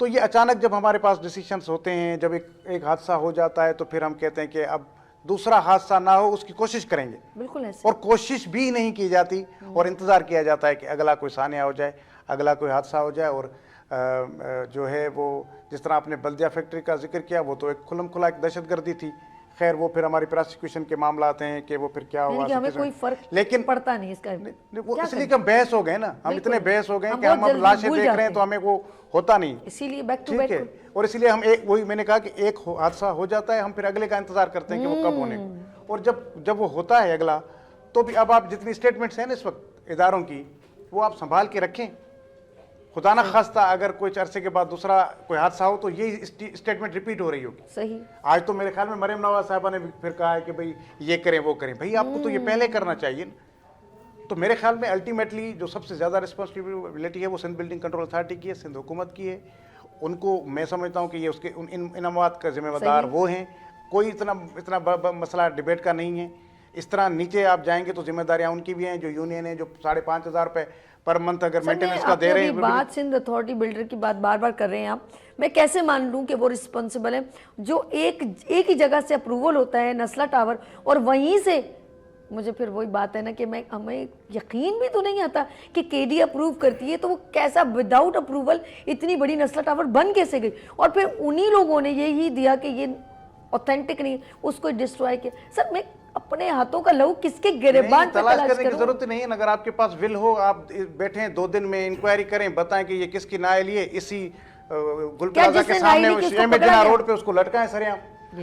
تو یہ اچانک جب ہمارے پاس ڈیسیشنز ہوتے ہیں، جب ایک حادثہ ہو جاتا ہے تو پھر ہم کہتے ہیں کہ اب دوسرا حادثہ نہ ہو اس کی کوشش کریں گے، بالکل ایسے. اور کوشش بھی نہیں کی جاتی اور انتظار کیا جاتا ہے کہ اگلا کوئی سانحہ ہو جائے، اگلا کوئی حادثہ ہو جائے. اور جو ہے وہ جس طرح آپ نے بلدیہ فیکٹری کا ذکر کیا، وہ تو ایک کھلم کھلا ایک دہشت گردی تھی. خیر وہ پھر ہماری پراسیکیوشن کے معاملات ہیں کہ وہ پھر کیا ہوا، یعنی کہ ہمیں کوئی فرق لیکن پڑتا نہیں اس کا. وہ اس لیے کہ ہم بحث ہو گئے نا، ہم اتنے بحث ہو گئے کہ ہم اب لاشیں دیکھ رہے ہیں تو ہمیں وہ ہوتا نہیں. اسی لیے بیک ٹو ٹھیک ہے، بیک. اور اسی لیے ہم وہی میں نے کہا کہ ایک حادثہ ہو جاتا ہے، ہم پھر اگلے کا انتظار کرتے ہیں کہ وہ کب ہونے کو. اور جب وہ ہوتا ہے اگلا، تو بھی اب آپ جتنی اسٹیٹمنٹس ہیں نا اس وقت اداروں کی، وہ آپ سنبھال کے رکھیں. خدا نہ خواستہ اگر کوئی عرصے کے بعد دوسرا کوئی حادثہ ہو تو یہ اسٹیٹمنٹ ریپیٹ ہو رہی ہوگی. صحیح. آج تو میرے خیال میں مریم نواز صاحبہ نے بھی پھر کہا ہے کہ بھئی یہ کریں وہ کریں. بھئی آپ کو تو یہ پہلے کرنا چاہیے. تو میرے خیال میں الٹیمیٹلی جو سب سے زیادہ رسپانسبلٹی ہے وہ سندھ بلڈنگ کنٹرول اتھارٹی کی ہے، سندھ حکومت کی ہے. ان کو میں سمجھتا ہوں کہ یہ اس کے ان اموات کا ذمہ دار وہ ہیں. کوئی اتنا مسئلہ ڈیبیٹ کا نہیں ہے. اس طرح نیچے آپ جائیں گے تو ذمہ داریاں ان کی بھی ہیں، جو یونین ہیں، جو 5,500 روپے پر منتھ اگر مینٹیننس کا دے رہے ہیں. بات سندھ اتھارٹی بلڈر کی بات بار بار کر رہے ہیں آپ، میں کیسے مان لوں کہ وہ رسپانسبل ہے جو ایک ہی جگہ سے اپروول ہوتا ہے نسلہ ٹاور، اور وہیں سے مجھے پھر وہی بات ہے نا کہ ہمیں یقین بھی تو نہیں آتا کہ کے ڈی اپروو کرتی ہے تو وہ کیسا وداؤٹ اپروول اتنی بڑی نسلہ ٹاور بن کیسے گئی. اور پھر انہی لوگوں نے یہی دیا کہ یہ اوتھینٹک نہیں، اس کو ڈسٹرائے کیا. سر میں اپنے ہاتھوں کا لہو کس کے گریبان پہ تلاش کرنے کی ضرورت نہیں ہے. اگر آپ کے پاس ول ہو، آپ بیٹھیں 2 دن میں انکوائری کریں، بتائیں کہ یہ کس کی نائل ہے، اسی گل پلازا کے سامنے احمد جناح روڈ پہ اس کو لٹکائیں سریعام.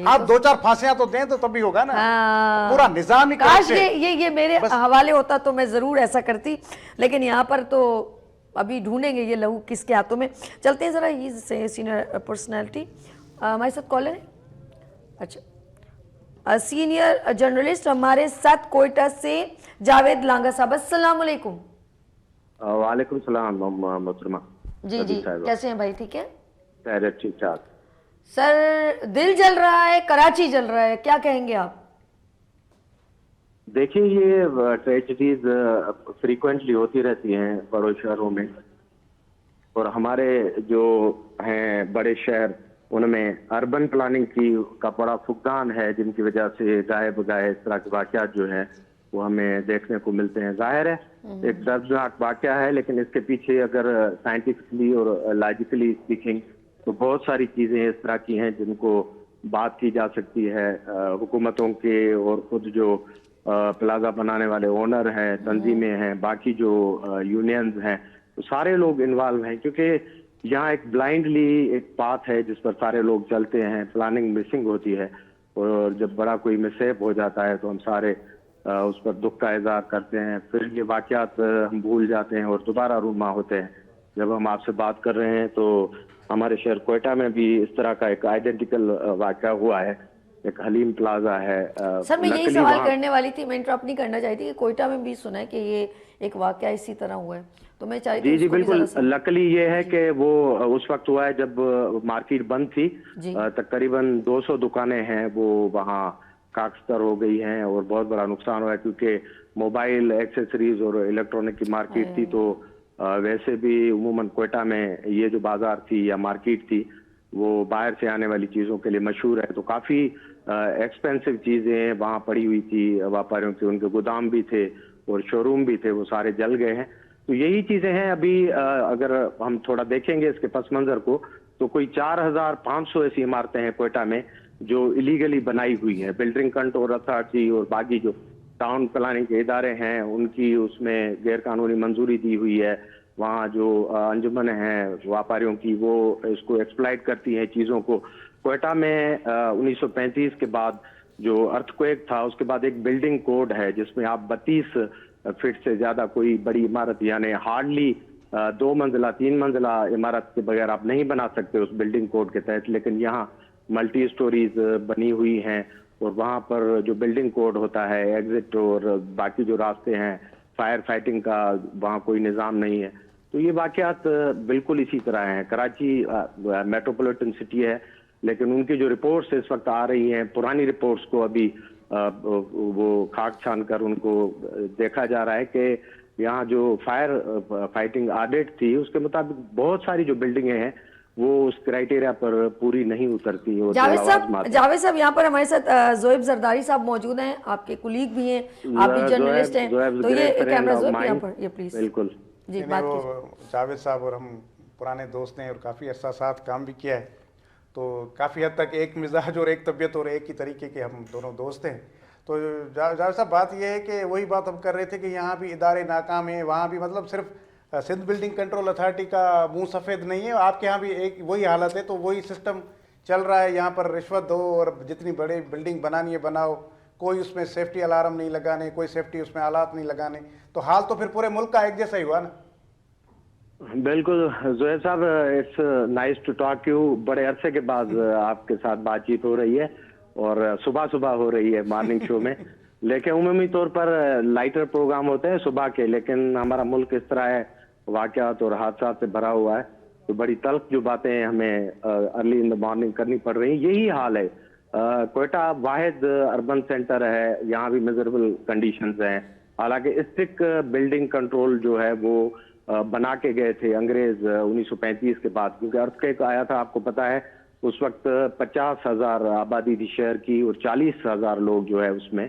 آپ 2-4 پھانسیاں تو دیں تو تبھی ہوگا نا. پورا نظام ہی کاش یہ میرے حوالے ہوتا تو میں ضرور ایسا کرتی، لیکن یہاں پر تو ابھی ڈھونڈیں گے یہ لہو کس کے ہاتھوں میں. چلتے ہیں ذرا یہ سینئر پرسنالٹی ہمارے ساتھ کالر ہے. اچھا، سینئر جرنلسٹ ہمارے ساتھ کوئٹہ سے جاوید لانگا صاحب. السلام علیکم. وعلیکم السلام محترمہ. جی کیسے ہیں بھائی؟ ٹھیک ہے، خیریت ٹھیک ٹھاک. سر دل جل رہا ہے، کراچی جل رہا ہے، کیا کہیں گے آپ؟ دیکھیں یہ ٹریجڈیز فریکوینٹلی ہوتی رہتی ہیں بڑوں شہروں میں، اور ہمارے جو ہیں بڑے شہر ان میں اربن پلاننگ کا بڑا فقدان ہے، جن کی وجہ سے گاہے بگاہے اس طرح کے واقعات جو ہیں وہ ہمیں دیکھنے کو ملتے ہیں. ظاہر ہے ایک دردناک واقعہ ہے، لیکن اس کے پیچھے اگر سائنٹیفکلی اور لاجیکلی اسپیکنگ تو بہت ساری چیزیں اس طرح کی ہیں جن کو بات کی جا سکتی ہے. حکومتوں کے اور خود جو پلازا بنانے والے اونر ہیں، تنظیمیں ہیں، باقی جو یونینز ہیں، تو سارے لوگ انوالو ہیں، کیونکہ یہاں ایک بلائنڈلی ایک پاتھ ہے جس پر سارے لوگ چلتے ہیں. پلاننگ مسنگ ہوتی ہے، اور جب بڑا کوئی مسہیپ ہو جاتا ہے تو ہم سارے اس پر دکھ کا اظہار کرتے ہیں. پھر یہ واقعات ہم بھول جاتے ہیں اور دوبارہ رونما ہوتے ہیں. جب ہم آپ سے بات کر رہے ہیں تو ہمارے شہر کوئٹہ میں بھی اس طرح کا ایک آئیڈینٹیکل واقعہ ہوا ہے. ایک حلیم پلازا ہے. سر میں یہی سوال کرنے والی تھی، میں انٹرپٹ نہیں کرنا چاہتی کہ کوئٹہ میں بھی سنا ہے کہ یہ ایک واقعہ اسی طرح ہوا ہے، تو میں چاہتی ہوں. جی بالکل. لکلی یہ ہے کہ وہ اس وقت ہوا ہے جب مارکیٹ بند تھی. تقریباً 200 دکانیں ہیں وہ وہاں کاکستر ہو گئی ہیں اور بہت بڑا نقصان ہوا ہے، کیونکہ موبائل ایکسیسریز اور الیکٹرانک کی مارکیٹ تھی. تو ویسے بھی عموماً کوئٹہ میں یہ جو بازار تھی یا مارکیٹ تھی وہ باہر سے آنے والی چیزوں کے لیے مشہور ہے. تو کافی ایکسپینسو چیزیں وہاں پڑی ہوئی تھی واپاریوں کے، ان کے گودام بھی تھے اور شو روم بھی تھے، وہ سارے جل گئے ہیں. تو یہی چیزیں ہیں. ابھی اگر ہم تھوڑا دیکھیں گے اس کے پس منظر کو تو کوئی 4,500 ایسی عمارتیں ہیں کوئٹہ میں جو الیگلی بنائی ہوئی ہیں. بلڈنگ کنٹرول اتھارٹی اور باقی جو ٹاؤن پلاننگ کے ادارے ہیں ان کی اس میں غیر قانونی منظوری دی ہوئی ہے. وہاں جو انجمن ہیں واپاریوں کی وہ اس کو ایکسپلائٹ کرتی ہیں چیزوں کو. کوئٹہ میں 1935 کے بعد جو ارتھ کویک تھا اس کے بعد ایک بلڈنگ کوڈ ہے جس میں آپ 32 فٹ سے زیادہ کوئی بڑی عمارت یعنی ہارڈلی 2 منزلہ 3 منزلہ عمارت کے بغیر آپ نہیں بنا سکتے اس بلڈنگ کوڈ کے تحت. لیکن یہاں ملٹی سٹوریز بنی ہوئی ہیں اور وہاں پر جو بلڈنگ کوڈ ہوتا ہے ایگزٹ اور باقی جو راستے ہیں فائر فائٹنگ کا وہاں کوئی نظام نہیں ہے. تو یہ واقعات بالکل اسی طرح ہیں. کراچی میٹروپولیٹن سٹی ہے لیکن ان کی جو رپورٹس اس وقت آ رہی ہیں پرانی رپورٹس کو ابھی وہ کھاک چھان کر ان کو دیکھا جا رہا ہے کہ یہاں جو فائر فائٹنگ آڈٹ تھی اس کے مطابق بہت ساری جو بلڈنگیں ہیں وہ اس کرائٹیریا پر پوری نہیں اترتی اور جاوید صاحب یہاں پر ہمارے ساتھ زویب زرداری صاحب موجود ہیں، آپ کے کولیگ بھی ہیں، آپ بھی جرنلسٹ ہیں، تو یہ کیمرہ زویب یہاں پر یہ پلیز بالکل جی بات وہ کیجیے۔ جاوید صاحب اور ہم پرانے دوست ہیں اور کافی عرصہ ساتھ کام بھی کیا ہے، تو کافی حد تک ایک مزاج اور ایک طبیعت اور ایک ہی طریقے کے ہم دونوں دوست ہیں۔ تو جاوید صاحب بات یہ ہے کہ وہی بات ہم کر رہے تھے کہ یہاں بھی ادارے ناکام ہیں، وہاں بھی مطلب صرف سندھ بلڈنگ کنٹرول اتھارٹی کا منہ سفید نہیں ہے، آپ کے یہاں بھی ایک وہی حالت ہے، تو وہی سسٹم چل رہا ہے یہاں پر، رشوت دو اور جتنی بڑی بلڈنگ بنانی ہے بناؤ، کوئی اس میں سیفٹی الارم نہیں لگانے، کوئی سیفٹی اس میں آلات نہیں لگانے، تو حال تو پھر پورے ملک کا ایک جیسا ہی ہوا نا۔ بالکل زہیر صاحب، it's nice to talk you, بڑے عرصے کے بعد آپ کے ساتھ بات چیت ہو رہی ہے اور صبح صبح ہو رہی ہے مارننگ شو میں، لیکن عمومی طور پر لائٹر پروگرام ہوتے ہیں صبح کے، لیکن ہمارا ملک اس طرح ہے، واقعات اور حادثات سے بھرا ہوا ہے، تو بڑی تلخ جو باتیں ہمیں ارلی ان دا مارننگ کرنی پڑ رہی ہیں۔ یہی حال ہے، کوئٹہ واحد اربن سینٹر ہے، یہاں بھی میزربل کنڈیشنز ہیں، حالانکہ اسٹرکٹ بلڈنگ کنٹرول جو ہے وہ بنا کے گئے تھے انگریز 1935 کے بعد، کیونکہ ارتھکویک آیا تھا، آپ کو پتا ہے اس وقت 50,000 آبادی تھی شہر کی اور 40,000 لوگ جو ہے اس میں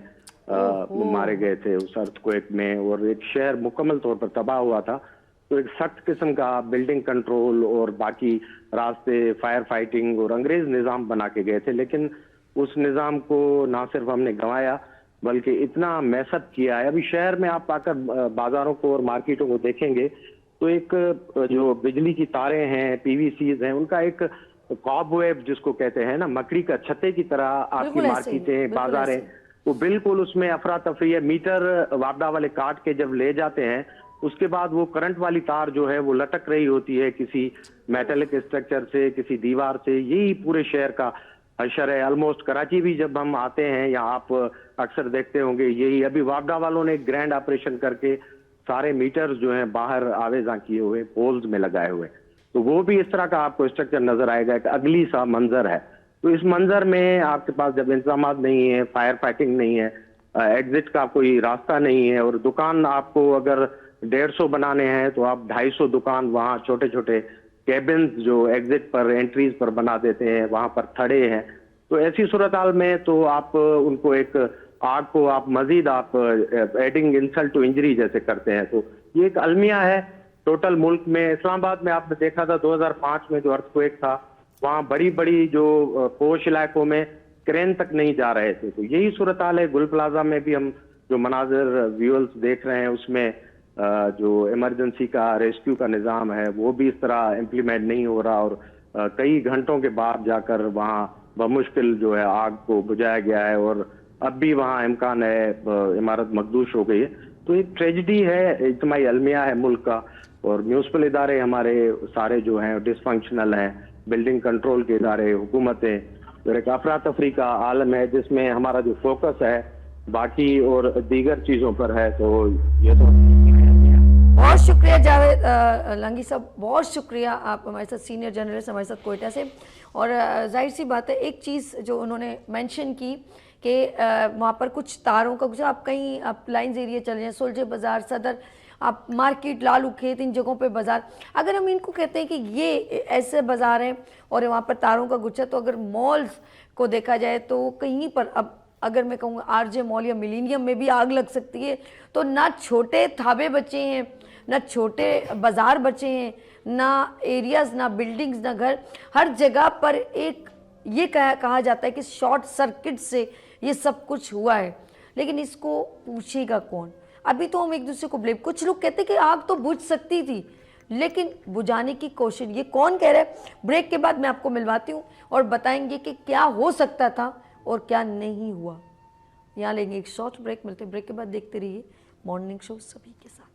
مارے گئے تھے اس ارتھکویک میں، اور ایک شہر مکمل طور پر تباہ ہوا تھا۔ تو ایک سخت قسم کا بلڈنگ کنٹرول اور باقی راستے فائر فائٹنگ اور انگریز نظام بنا کے گئے تھے، لیکن اس نظام کو نہ صرف ہم نے گنوایا بلکہ اتنا میس اپ کیا ہے۔ ابھی شہر میں آپ آ کر بازاروں کو اور مارکیٹوں کو دیکھیں گے تو ایک جو بجلی کی تاریں ہیں، پی وی سیز ہیں، ان کا ایک کاب ویب جس کو کہتے ہیں نا، مکڑی کا چھتے کی طرح آپ کی مارکیٹیں، بازاریں، وہ بالکل اس میں افراتفری ہے۔ میٹر واپڈا والے کاٹ کے جب لے جاتے ہیں اس کے بعد وہ کرنٹ والی تار جو ہے وہ لٹک رہی ہوتی ہے کسی میٹلک اسٹرکچر سے، کسی دیوار سے، یہی پورے شہر کا حشر ہے۔ آلموسٹ کراچی بھی جب ہم آتے ہیں یا آپ اکثر دیکھتے ہوں گے، یہی ابھی واپڈا والوں نے ایک گرینڈ آپریشن کر کے سارے میٹر جو ہیں باہر آویزاں کیے ہوئے پولز میں لگائے ہوئے، تو وہ بھی اس طرح کا آپ کو اسٹرکچر نظر آئے گا، ایک اگلی سا منظر ہے۔ تو اس منظر میں آپ کے پاس جب انتظامات نہیں ہیں، فائر فائٹنگ نہیں ہے، ایگزٹ کا کوئی راستہ نہیں ہے، اور دکان آپ کو اگر 150 بنانے ہیں تو آپ 250 دکان وہاں چھوٹے چھوٹے کیبنز جو ایگزٹ پر انٹریز پر بنا دیتے ہیں، وہاں پر کھڑے ہیں، تو ایسی صورتحال میں تو آپ ان کو ایک آگ کو آپ مزید آپ ایڈنگ انسلٹ ٹو انجری جیسے کرتے ہیں۔ تو یہ ایک المیہ ہے ٹوٹل ملک میں۔ اسلام آباد میں آپ نے دیکھا تھا 2005 میں جو ارتھکویک تھا، وہاں بڑی بڑی جو پوش علاقوں میں کرین تک نہیں جا رہے تھے، تو یہی صورتحال ہے گل پلازا میں بھی۔ ہم جو مناظر ویولز دیکھ رہے ہیں اس میں جو ایمرجنسی کا ریسکیو کا نظام ہے وہ بھی اس طرح امپلیمنٹ نہیں ہو رہا، اور کئی گھنٹوں کے بعد جا کر وہاں بمشکل جو ہے آگ کو بجھایا گیا ہے، اور اب بھی وہاں امکان ہے عمارت مخدوش ہو گئی ہے۔ تو ایک ٹریجڈی ہے، اجتماعی المیہ ہے ملک کا، اور میونسپل ادارے ہمارے سارے جو ہیں ڈس فنکشنل ہیں، بلڈنگ کنٹرول کے ادارے، حکومتیں، اور ایک افراتفری کا عالم ہے جس میں ہمارا جو فوکس ہے باقی اور دیگر چیزوں پر ہے۔ تو یہ تو بہت شکریہ جاوید لنگی صاحب، بہت شکریہ، آپ ہمارے ساتھ سینئر جرنلسٹ ہمارے ساتھ کوئٹہ سے۔ اور ظاہر سی بات ہے ایک چیز جو انہوں نے مینشن کی کہ وہاں پر کچھ تاروں کا، آپ کہیں آپ لائنز ایریا چلے جائیں، سلجھے بازار، صدر، آپ مارکیٹ، لالو کھیت، ان جگہوں پہ بازار، اگر ہم ان کو کہتے ہیں کہ یہ ایسے بازار ہیں اور وہاں پر تاروں کا گچھا، تو اگر مالز کو دیکھا جائے تو کہیں پر اب اگر میں کہوں آر جے مال یا ملینیم میں بھی آگ لگ سکتی ہے، تو نہ چھوٹے تھابے بچے ہیں، نہ چھوٹے بازار بچے ہیں، نہ ایریاز، نہ بلڈنگز، نہ گھر، ہر جگہ پر ایک یہ کہا جاتا ہے کہ شارٹ سرکٹ سے یہ سب کچھ ہوا ہے۔ لیکن اس کو پوچھے گا کون؟ ابھی تو ہم ایک دوسرے کو بلیم، کچھ لوگ کہتے ہیں کہ آگ تو بجھ سکتی تھی، لیکن بجھانے کی کوشش یہ کون کہہ رہا ہے؟ بریک کے بعد میں آپ کو ملواتی ہوں اور بتائیں گے کہ کیا ہو سکتا تھا اور کیا نہیں ہوا۔ یہاں لیں گے ایک شارٹ بریک، ملتے ہیں بریک کے بعد، دیکھتے رہیے مارننگ شو سبھی کے ساتھ۔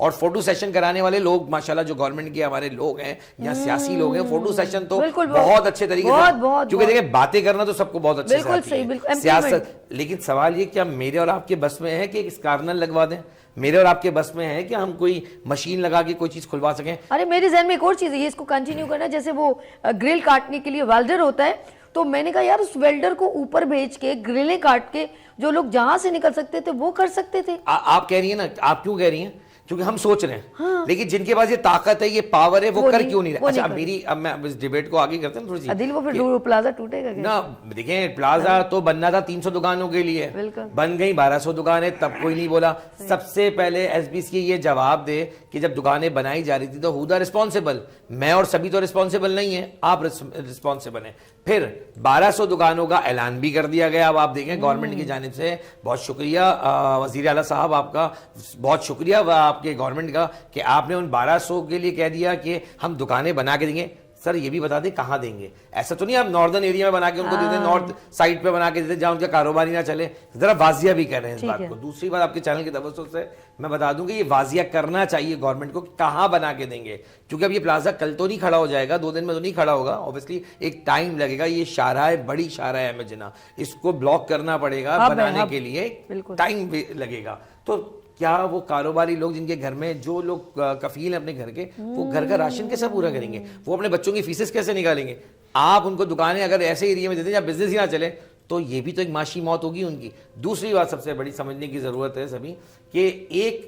اور فوٹو سیشن کرانے والے لوگ ماشاءاللہ جو گورنمنٹ کے ہمارے لوگ ہیں یا سیاسی لوگ ہیں, فوٹو سیشن تو بہت اچھے طریقے سے, کیونکہ دیکھیں باتیں کرنا تو سب کو بہت اچھے سے آتی ہے سیاست, لیکن سوال یہ کیا میرے اور آپ کے بس میں ہے کہ ایک اسکارنر لگوا دیں؟ میرے اور آپ کے بس میں ہے کہ ہم کوئی مشین لگا کے کوئی چیز کھلوا سکیں؟ ارے میرے ذہن میں ایک اور چیز ہے, اس کو کنٹینیو کرنا, جیسے وہ گرل کاٹنے کے لیے ویلڈر ہوتا ہے, تو میں نے کہا یار اس ویلڈر کو اوپر بھیج کے گرلیں کاٹ کے جو لوگ جہاں سے نکل سکتے تھے وہ کر سکتے تھے. آپ کہہ رہی ہیں نا, آپ کیوں کہہ رہی ہیں؟ کیونکہ ہم سوچ رہے ہیں, لیکن جن کے پاس یہ طاقت ہے, یہ پاور ہے, وہ کر کیوں نہیں رہے؟ اچھا اب میں اس ڈیبیٹ کو آگے کرتے ہیں تھوڑی سی. عدیل وہ پھر پلازا ٹوٹے گا نا, دیکھیں پلازا تو بننا تھا 300 دکانوں کے لیے, بن گئی 1200 دکانیں, تب کوئی نہیں بولا. سب سے پہلے ایس بی سی یہ جواب دے کہ جب دکانیں بنائی جا رہی تھی تو ہو ریسپانسبل, میں اور سبھی تو ریسپانسبل نہیں ہیں, آپ ریسپانسبل ہیں. پھر 1200 دکانوں کا اعلان بھی کر دیا گیا. اب آپ دیکھیں گورنمنٹ کی جانب سے بہت شکریہ وزیر اعلیٰ صاحب, آپ کا بہت شکریہ آپ کے گورنمنٹ کا کہ آپ نے ان 1200 کے لیے کہہ دیا کہ ہم دکانیں بنا کے دیں گے. سر یہ بھی بتا دیں کہاں دیں گے, ایسا تو نہیں آپ ناردرن ایریا میں بنا کے ان کو دے دیں, نارتھ سائڈ پہ بنا کے دے دیں جہاں ان کا کاروبار ہی نہ چلے. ذرا واضح بھی کر رہے ہیں اس بات کو. دوسری بات آپ کے چینل کی توسط سے میں بتا دوں کہ یہ واضح کرنا چاہیے گورنمنٹ کو کہاں بنا کے دیں گے, کیونکہ اب یہ پلازا کل تو نہیں کھڑا ہو جائے گا, 2 دن میں تو نہیں کھڑا ہوگا, اوبیسلی ایک ٹائم لگے گا. یہ شاہراہ بڑی شاہراہ ہے مجنا, اس کو بلاک کرنا پڑے گا, بنانے کے لیے ٹائم بھی لگے گا. تو کیا وہ کاروباری لوگ جن کے گھر میں جو لوگ کفیل ہیں اپنے گھر کے, وہ گھر کا راشن کیسے پورا کریں گے؟ وہ اپنے بچوں کی فیسز کیسے نکالیں گے؟ آپ ان کو دکانیں اگر ایسے ایریا میں دے دیں جہاں بزنس ہی نہ چلے تو یہ بھی تو ایک معاشی موت ہوگی ان کی. دوسری بات سب سے بڑی سمجھنے کی ضرورت ہے سبھی, کہ ایک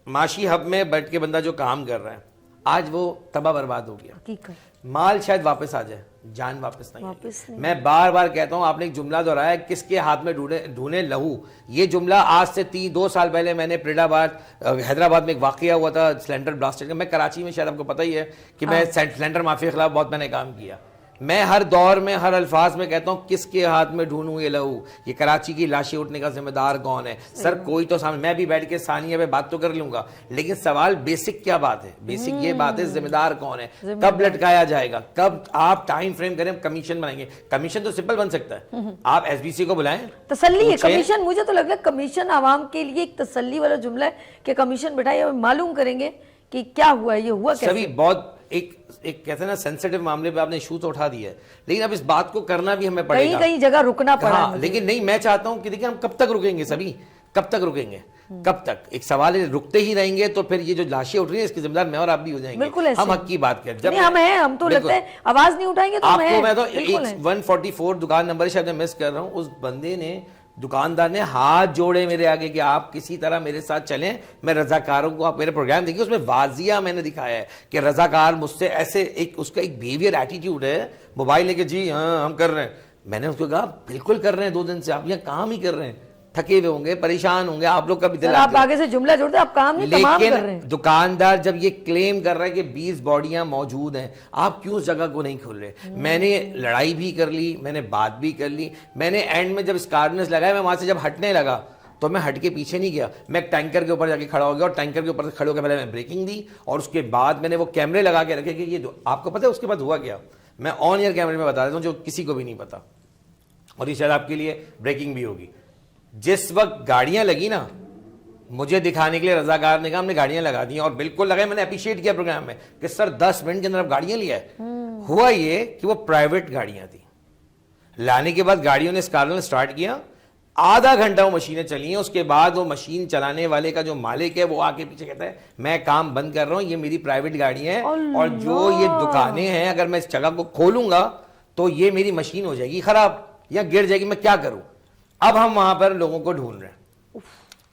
معاشی ہب میں بیٹھ کے بندہ جو کام کر رہا ہے آج وہ تباہ برباد ہو گیا. مال شاید واپس آ جائے, جان واپس نہیں آئے. میں بار بار کہتا ہوں, آپ نے ایک جملہ دہرایا کس کے ہاتھ میں ڈھونڈے لہو. یہ جملہ آج سے 2 سال پہلے میں نے پریڈ آباد حیدرآباد میں ایک واقعہ ہوا تھا سلینڈر بلاسٹ کا. میں کراچی میں, شاید آپ کو پتہ ہی ہے کہ میں سلینڈر مافیا کے خلاف بہت میں نے کام کیا. میں ہر دور میں ہر الفاظ میں کہتا ہوں کس کے ہاتھ میں ڈھونڈوں یہ لہو, یہ کراچی کی لاشیں اٹھنے کا ذمہ دار کون ہے؟ سر کوئی تو سامنے, میں بھی بیٹھ کے ثانیہ پہ بات تو کر لوں گا, لیکن سوال بیسک کیا بات ہے؟ بیسک یہ بات ہے ذمہ دار کون ہے, کب لٹکایا جائے گا, کب آپ ٹائم فریم کریں, کمیشن بنائیں گے. کمیشن تو سمپل بن سکتا ہے, آپ ایس بی سی کو بلائیں, تسلی ہے کمیشن. مجھے تو لگ رہا ہے کمیشن عوام کے لیے ایک تسلی والا جملہ ہے کہ کمیشن بٹھائیے, معلوم کریں گے کہ کیا ہوا, یہ ہوا کیسے. سبھی بہت ایک کہتے ہیں نا سینسیٹیو معاملے پہ آپ نے ایشو تو اٹھا دیا ہے, لیکن اب اس بات کو کرنا بھی ہمیں پڑے گا. کئی جگہ رکنا پڑا, لیکن نہیں, میں چاہتا ہوں کہ دیکھیں ہم کب تک رکیں گے سبھی, کب تک رکیں گے, کب تک؟ ایک سوال ہے, رکتے ہی رہیں گے تو پھر یہ جو لاشیں اٹھ رہی ہیں اس کی ذمہ دار میں اور آپ بھی ہو جائیں گے. ہم حق کی بات کریں, جب ہم تو لگتا ہے آواز نہیں اٹھائیں گے تو آپ کو میں تو 144 دکان نمبر شاید میں مس کر رہا ہوں, اس بندے نے, دکاندار نے ہاتھ جوڑے میرے آگے کہ آپ کسی طرح میرے ساتھ چلیں, میں رضاکاروں کو, آپ میرے پروگرام دیکھیے اس میں واضح میں نے دکھایا ہے کہ رضاکار مجھ سے ایسے, ایک اس کا ایک بیہیویئر ایٹیٹیوڈ ہے, موبائل لے کے جی ہاں ہم کر رہے ہیں. میں نے اس کو کہا بالکل کر رہے ہیں, 2 دن سے آپ یہاں کام ہی کر رہے ہیں, تھکے ہوئے ہوں گے, پریشان ہوں گے, آپ لوگ کا بھی دل, آپ آگے سے جملہ جوڑتے ہیں, آپ کام نہیں تمام کر رہے ہیں. دکاندار جب یہ کلیم کر رہا ہے کہ 20 باڈیاں موجود ہیں, آپ کیوں اس جگہ کو نہیں کھول رہے؟ میں نے لڑائی بھی کر لی, میں نے بات بھی کر لی, میں نے اینڈ میں جب اسکارنس لگایا, میں وہاں سے جب ہٹنے لگا تو میں ہٹ کے پیچھے نہیں گیا, میں ایک ٹینکر کے اوپر جا کے کھڑا ہو گیا, اور ٹینکر کے اوپر کھڑے ہو کے پہلے میں بریکنگ دی, اور اس کے بعد میں نے وہ کیمرے لگا کے رکھے کہ یہ آپ کو پتہ ہے اس کے بعد ہوا کیا, میں آن ایئر کیمرے میں بتا دیتا ہوں جو کسی کو بھی نہیں پتا, اور یہ شاید آپ کے لیے بریکنگ بھی ہوگی. جس وقت گاڑیاں لگی نا, مجھے دکھانے کے لیے رضاکار نے کہا ہم نے گاڑیاں لگا دی, اور بالکل لگائے, میں نے اپریشیٹ کیا پروگرام میں کہ سر 10 منٹ کے اندر اب گاڑیاں لیا ہے. ہوا یہ کہ وہ پرائیویٹ گاڑیاں تھیں, لانے کے بعد گاڑیوں نے اسکارنل سٹارٹ کیا, آدھا گھنٹہ وہ مشینیں چلی ہیں, اس کے بعد وہ مشین چلانے والے کا جو مالک ہے وہ آ کے پیچھے کہتا ہے میں کام بند کر رہا ہوں, یہ میری پرائیویٹ گاڑی ہیں, اور جو یہ دکانیں ہیں اگر میں اس جگہ کو کھولوں گا تو یہ میری مشین ہو جائے گی خراب یا گر جائے گی, میں کیا کروں؟ اب ہم وہاں پر لوگوں کو ڈھونڈ رہے ہیں.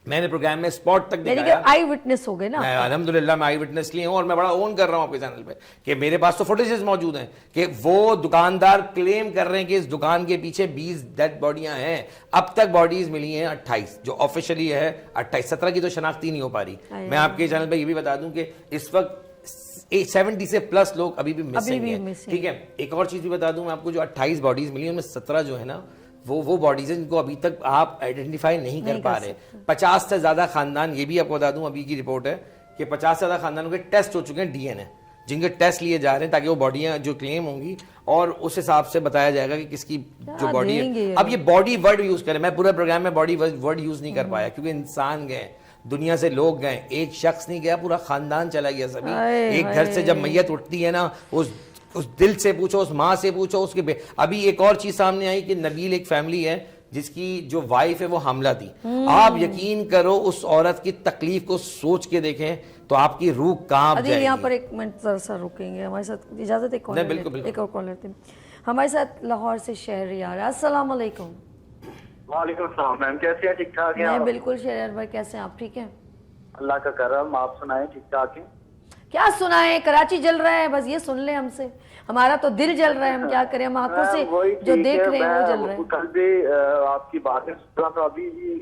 میں نے پروگرام میں اسپاٹ تک دکھایا, آئی وٹنس ہو گئے نا, الحمدللہ میں آئی وٹنس لیے ہوں, اور میں بڑا اون کر رہا ہوں آپ کے چینل پہ کہ میرے پاس تو فوٹیجز موجود ہیں کہ وہ دکاندار کلیم کر رہے ہیں کہ اس دکان کے پیچھے 20 ڈیڈ باڈیاں ہیں. اب تک باڈیز ملی ہیں 28, جو آفیشلی ہے 28, 17 کی تو شناختی نہیں ہو پا رہی. میں آپ کے چینل پہ یہ بھی بتا دوں کہ اس وقت 70 سے پلس لوگ ابھی بھی مسنگ ہیں. ٹھیک ہے, ایک اور چیز بھی بتا دوں میں آپ کو, جو 28 باڈیز ملی ہیں ان میں 17 جو ہے نا وہ باڈیز ہیں جن کو ابھی تک آپ آئیڈینٹیفائی نہیں کر پا رہے. 50 سے زیادہ خاندان, یہ بھی آپ کو بتا دوں ابھی کی رپورٹ ہے کہ 50 سے زیادہ خاندانوں کے ٹیسٹ ہو چکے ہیں ڈی این اے, جن کے ٹیسٹ لیے جا رہے ہیں تاکہ وہ باڈیاں جو کلیم ہوں گی اور اس حساب سے بتایا جائے گا کہ کس کی جو باڈی ہے. اب یہ باڈی ورڈ یوز کریں, میں پورے پروگرام میں باڈی ورڈ یوز نہیں کر پایا کیونکہ انسان گئے, دنیا سے لوگ گئے, ایک شخص نہیں گیا, پورا خاندان چلا گیا سبھی. ہائے ایک گھر سے جب میت اٹھتی ہے نا, اس دل سے پوچھو, اس ماں سے پوچھو, اس کے ابھی ایک اور چیز سامنے آئی کہ نبیل ایک فیملی ہے جس کی جو وائف ہے وہ حاملہ تھی. آپ یقین کرو اس عورت کی تکلیف کو سوچ کے دیکھیں تو آپ کی روح کانپ عدیل جائے یہاں گی. پر ایک منٹ ذرا سا رکیں گے, ہمارے ساتھ اجازت ایک نہیں, بالکل ایک اور کالر تھے ہمارے ساتھ لاہور سے. شہریار, السلام علیکم. وعلیکم السلام میم, کیسے ہیں؟ ٹھیک ٹھاک ہیں میں آپ؟ بالکل. شہریار بھائی کیسے ہیں آپ؟ ٹھیک ہیں اللہ کا کرم, آپ سنائیں ٹھیک ٹھاک ہیں؟ کیا سنائیں, کراچی جل رہا ہے, بس یہ سن لیں ہم سے, ہمارا تو دل جل رہا ہے, ہم کیا کریں, ہم آنکھوں سے وہی جو ٹھیک دیکھ ہے, رہے ہیں وہ جل رہے ہیں. کل بھی آپ کی باتیں سن رہا تھا, ابھی بھی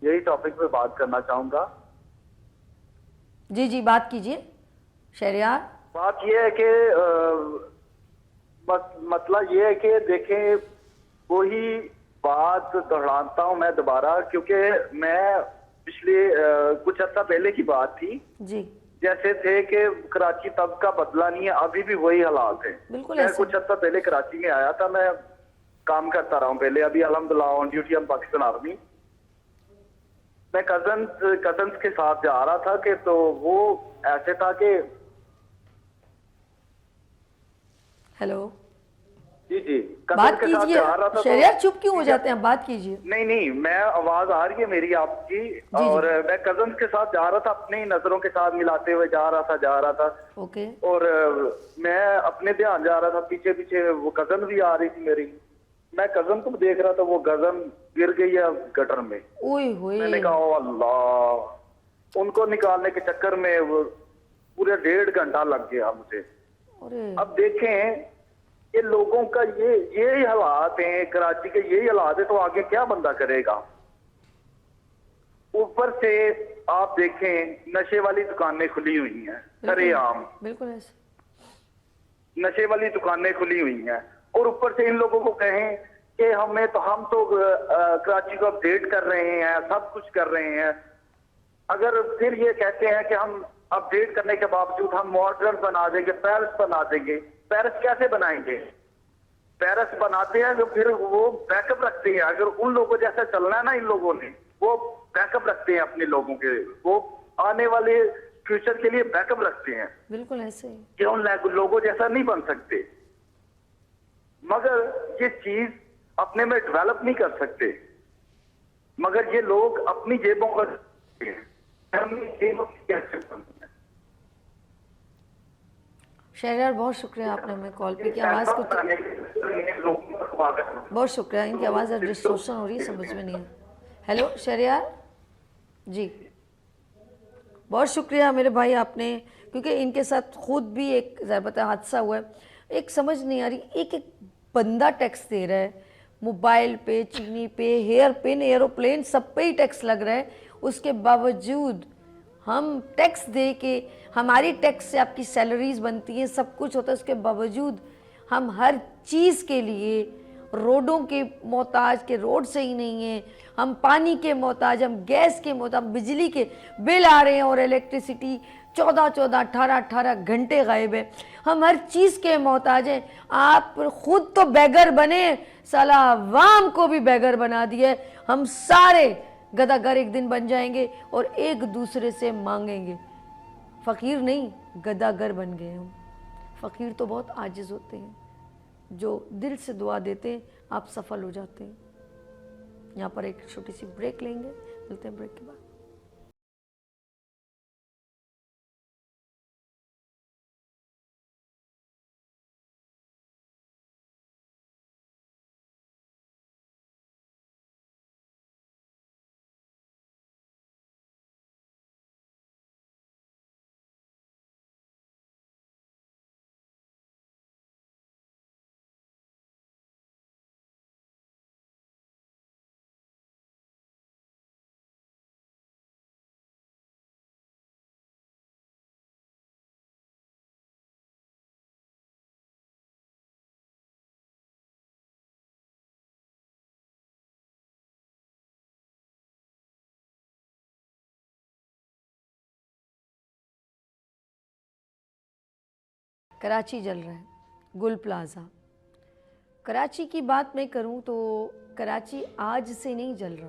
یہی ٹاپک پہ بات کرنا چاہوں گا. جی جی بات کیجئے شہریار. بات یہ ہے کہ مسئلہ یہ ہے کہ دیکھیں, وہی بات دہراتا ہوں میں دوبارہ, کیونکہ میں پچھلے کچھ عرصہ پہلے کی بات تھی, جی جیسے تھے کہ کراچی تب کا بدلا نہیں ہے, ابھی بھی وہی حالات ہیں. بالکل میں ایسے. کچھ عرصہ پہلے کراچی میں آیا تھا, میں کام کرتا رہا ہوں پہلے, ابھی الحمدللہ آن ڈیوٹی ہم پاکستان آرمی. میں کزنس کے ساتھ جا رہا تھا کہ تو وہ ایسے تھا کہ ہیلو, جی بات کیجئے. شہریار چپ کیوں ہو جاتے ہیں, بات کیجئے. نہیں, میں آواز آ رہی ہے میری آپ کی, اور میں کزنس کے ساتھ جا رہا تھا, اپنی نظروں کے ساتھ ملاتے ہوئے جا رہا تھا. اوکے. اور میں اپنے دھیان جا رہا تھا, پیچھے پیچھے وہ کزن بھی آ رہی تھی میری. میں کزن کو دیکھ رہا تھا, وہ کزن گر گئی ہے گٹر میں. اوئے ہوئے. میں نے کہا اللہ, ان کو نکالنے کے چکر میں وہ پورے 1.5 گھنٹہ لگ گیا مجھے. اب دیکھیں یہ لوگوں کا یہی حالات ہیں, کراچی کے یہی حالات ہیں, تو آگے کیا بندہ کرے گا. اوپر سے آپ دیکھیں نشے والی دکانیں کھلی ہوئی ہیں سرے عام, بالکل ایسے نشے والی دکانیں کھلی ہوئی ہیں, اور اوپر سے ان لوگوں کو کہیں کہ ہم تو کراچی کو اپڈیٹ کر رہے ہیں, سب کچھ کر رہے ہیں. اگر پھر یہ کہتے ہیں کہ ہم اپڈیٹ کرنے کے باوجود ہم ماڈرن بنا دیں گے, پیرس بنا دیں گے, پیرس کیسے بنائیں گے؟ پیرس بناتے ہیں تو پھر وہ بیک اپ رکھتے ہیں. اگر ان لوگوں جیسا چلنا ہے نا ان لوگوں نے, وہ بیک اپ رکھتے ہیں اپنے لوگوں کے, وہ آنے والے فیوچر کے لیے بیک اپ رکھتے ہیں. بالکل ایسے کہ ان لوگوں جیسا نہیں بن سکتے, مگر یہ چیز اپنے میں ڈیولپ نہیں کر سکتے, مگر یہ لوگ اپنی جیبوں کا شہریار بہت شکریہ, آپ نے ہمیں کال پہ کیا. آواز کو بہت شکریہ, ان کی آواز ڈسٹورشن ہو رہی ہے, سمجھ میں نہیں ہے. ہیلو شہریار جی, بہت شکریہ میرے بھائی آپ نے, کیونکہ ان کے ساتھ خود بھی ایک ضربت حادثہ ہوا ہے. ایک سمجھ نہیں آ رہی, ایک بندہ ٹیکس دے رہا ہے, موبائل پہ, چینی پہ, ہیئر پن, ایروپلین, سب پہ ہی ٹیکس لگ رہا ہے. اس کے باوجود ہم ٹیکس دے کے, ہماری ٹیکس سے آپ کی سیلریز بنتی ہیں, سب کچھ ہوتا ہے, اس کے باوجود ہم ہر چیز کے لیے روڈوں کے محتاج, کے روڈ صحیح نہیں ہیں, ہم پانی کے محتاج, ہم گیس کے محتاج, بجلی کے بل آ رہے ہیں, اور الیکٹریسٹی 18 گھنٹے غائب ہے, ہم ہر چیز کے محتاج ہیں. آپ خود تو بیگر بنے, سالہ عوام کو بھی بیگر بنا دیا. ہم سارے گدھا گر ایک دن بن جائیں گے اور ایک دوسرے سے مانگیں گے. فقیر نہیں, گدھا گر بن گئے ہم. فقیر تو بہت عاجز ہوتے ہیں, جو دل سے دعا دیتے ہیں آپ سفل ہو جاتے ہیں. یہاں پر ایک چھوٹی سی بریک لیں گے, ملتے ہیں بریک کے بعد. کراچی جل رہا ہے, گل پلازا. کراچی کی بات میں کروں تو کراچی آج سے نہیں جل رہا.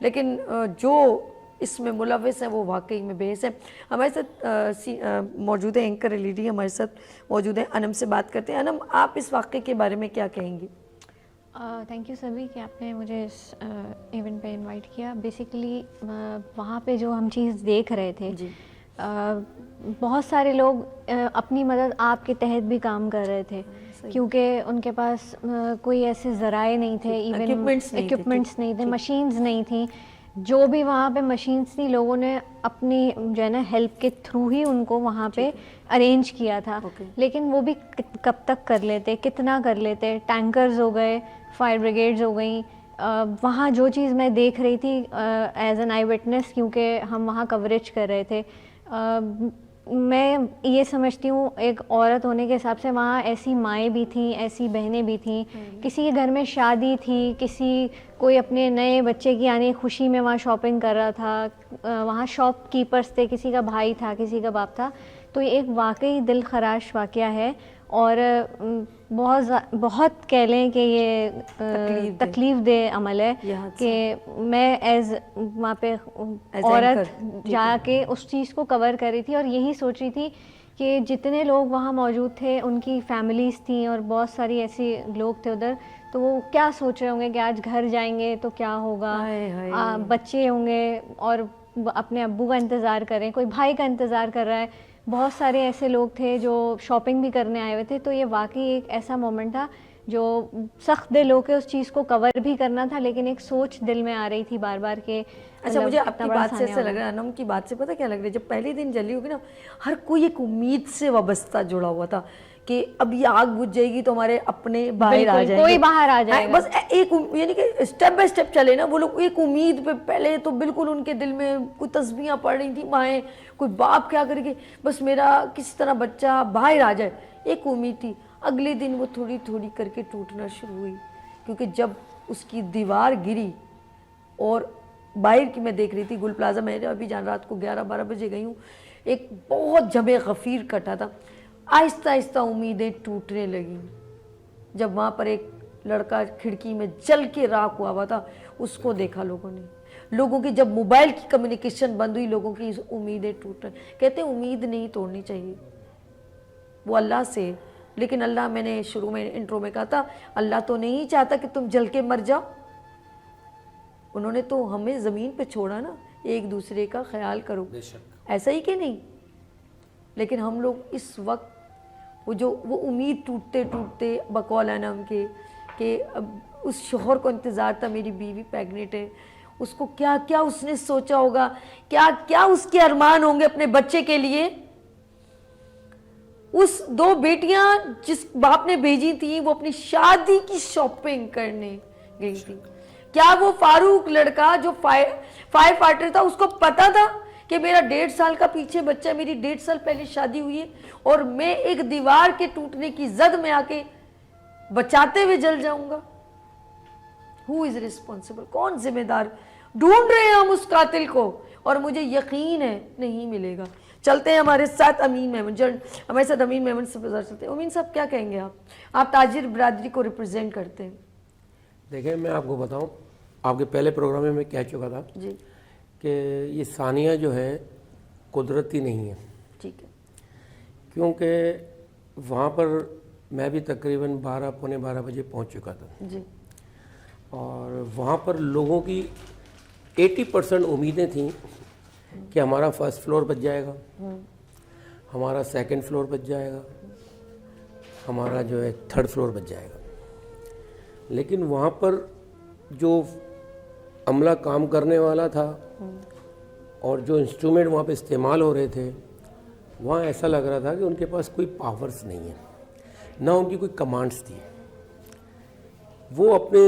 لیکن جو اس میں ملوث ہیں وہ واقعی میں بے حس ہیں. ہمارے ساتھ موجود ہیں اینکر لیڈی ہمارے ساتھ موجود ہیں. انم سے بات کرتے ہیں. انم, آپ اس واقعے کے بارے میں کیا کہیں گی؟ تھینک یو سبھی کہ آپ نے مجھے اس ایونٹ پہ انوائٹ کیا. بیسیکلی وہاں پہ جو ہم چیز دیکھ رہے تھے, بہت سارے لوگ اپنی مدد آپ کے تحت بھی کام کر رہے تھے, کیونکہ ان کے پاس کوئی ایسے ذرائع نہیں تھے, ایون ایکوپمنٹس نہیں تھے, مشینز نہیں تھیں. جو بھی وہاں پہ مشینز تھی لوگوں نے اپنی جو ہے نا ہیلپ کے تھرو ہی ان کو وہاں پہ ارینج کیا تھا. لیکن وہ بھی کب تک کر لیتے, کتنا کر لیتے. ٹینکرز ہو گئے, فائر بریگیڈز ہو گئیں. وہاں جو چیز میں دیکھ رہی تھی ایز این آئی وٹنس, کیونکہ ہم وہاں کوریج کر رہے تھے, میں یہ سمجھتی ہوں ایک عورت ہونے کے حساب سے وہاں ایسی مائیں بھی تھیں, ایسی بہنیں بھی تھیں. کسی کے گھر میں شادی تھی, کوئی اپنے نئے بچے کی آنے خوشی میں وہاں شاپنگ کر رہا تھا, وہاں شاپ کیپرز تھے, کسی کا بھائی تھا, کسی کا باپ تھا. تو یہ ایک واقعی دل خراش واقعہ ہے, اور بہت کہہ لیں کہ یہ تکلیف دہ عمل ہے کہ میں ایز وہاں پہ عورت جا کے اس چیز کو کور کر رہی تھی, اور یہی سوچ رہی تھی کہ جتنے لوگ وہاں موجود تھے ان کی فیملیز تھیں, اور بہت ساری ایسی لوگ تھے ادھر, تو وہ کیا سوچ رہے ہوں گے کہ آج گھر جائیں گے تو کیا ہوگا, بچے ہوں گے اور اپنے ابو کا انتظار کر رہے ہیں, کوئی بھائی کا انتظار کر رہا ہے. بہت سارے ایسے لوگ تھے جو شاپنگ بھی کرنے آئے ہوئے تھے. تو یہ واقعی ایک ایسا مومنٹ تھا جو سخت دل ہو کے اس چیز کو کور بھی کرنا تھا, لیکن ایک سوچ دل میں آ رہی تھی بار بار کہ اچھا, مجھے آپ کی بات سے ایسا لگ رہا ہے, انم کی بات سے پتہ کیا لگ رہا ہے, جب پہلے دن جلی ہوگی نا, ہر کوئی ایک امید سے وابستہ جڑا ہوا تھا کہ اب یہ آگ بجھ جائے گی تو ہمارے اپنے باہر آ جائیں گے, کوئی باہر آ جائے گا. بس ایک یعنی کہ اسٹیپ بائی اسٹیپ چلے نا وہ لوگ, ایک امید پہ. پہلے تو بالکل ان کے دل میں کوئی تسبیحاں پڑھ رہی تھیں مائیں, کوئی باپ کیا کرے گی, بس میرا کسی طرح بچہ باہر آ جائے, ایک امید تھی. اگلے دن وہ تھوڑی تھوڑی کر کے ٹوٹنا شروع ہوئی, کیونکہ جب اس کی دیوار گری, اور باہر کی میں دیکھ رہی تھی گل پلازا, میں ابھی جان رات کو 11-12 بجے گئی ہوں, ایک بہت جمع غفیر کٹا تھا. آہستہ آہستہ امیدیں ٹوٹنے لگیں. جب وہاں پر ایک لڑکا کھڑکی میں جل کے راکھ ہوا تھا, اس کو دیکھا لوگوں نے. لوگوں کی جب موبائل کی کمیونیکیشن بند ہوئی, لوگوں کی امیدیں ٹوٹ رہی. کہتے ہیں امید نہیں توڑنی چاہیے, وہ اللہ سے. لیکن اللہ, میں نے شروع میں انٹرو میں کہا تھا, اللہ تو نہیں چاہتا کہ تم جل کے مر جاؤ. انہوں نے تو ہمیں زمین پہ چھوڑا نا, ایک دوسرے کا خیال کرو, ایسا ہی کہ نہیں. لیکن ہم لوگ اس وقت وہ امید ٹوٹتے ٹوٹتے بقول انم کے کہ اب اس شوہر کو انتظار تھا, میری بیوی پیگنٹ ہے, اس کو کیا کیا اس نے سوچا ہوگا, کیا کیا اس کے ارمان ہوں گے اپنے بچے کے لیے. اس 2 بیٹیاں جس باپ نے بھیجی تھیں, وہ اپنی شادی کی شاپنگ کرنے گئی تھی. کیا وہ فاروق لڑکا جو فائر فائٹر تھا, اس کو پتا تھا کہ میرا 1.5 سال کا پیچھے بچہ ہے, میری 1.5 سال پہلے شادی ہوئی ہے, اور میں ایک دیوار کے ٹوٹنے کی زد میں آ کے بچاتے ہوئے جل جاؤں گا؟ ہو از ریسپانسبل, کون ذمہ دار؟ ڈھونڈ رہے ہیں ہم اس قاتل کو, اور مجھے یقین ہے نہیں ملے گا. چلتے ہیں ہمارے ساتھ امین میمن, ہمارے ساتھ امین میمن سے چلتے ہیں. امین صاحب کیا کہیں گے آپ تاجر برادری کو ریپرزینٹ کرتے ہیں. دیکھیں, میں آپ کو بتاؤں, آپ کے پہلے پروگرام میں کہہ چکا تھا جی کہ یہ ثانیہ جو ہے قدرتی نہیں ہے. ٹھیک ہے. کیونکہ وہاں پر میں بھی تقریباً 12-12:15 بجے پہنچ چکا تھا. جی. اور وہاں پر لوگوں کی 80% امیدیں تھیں کہ ہمارا 1st فلور بچ جائے گا, ہمارا 2nd فلور بچ جائے گا, ہمارا جو ہے 3rd فلور بچ جائے گا. لیکن وہاں پر جو عملہ کام کرنے والا تھا اور جو انسٹرومنٹ وہاں پہ استعمال ہو رہے تھے, وہاں ایسا لگ رہا تھا کہ ان کے پاس کوئی پاورز نہیں ہیں, نہ ان کی کوئی کمانڈز تھی. وہ اپنے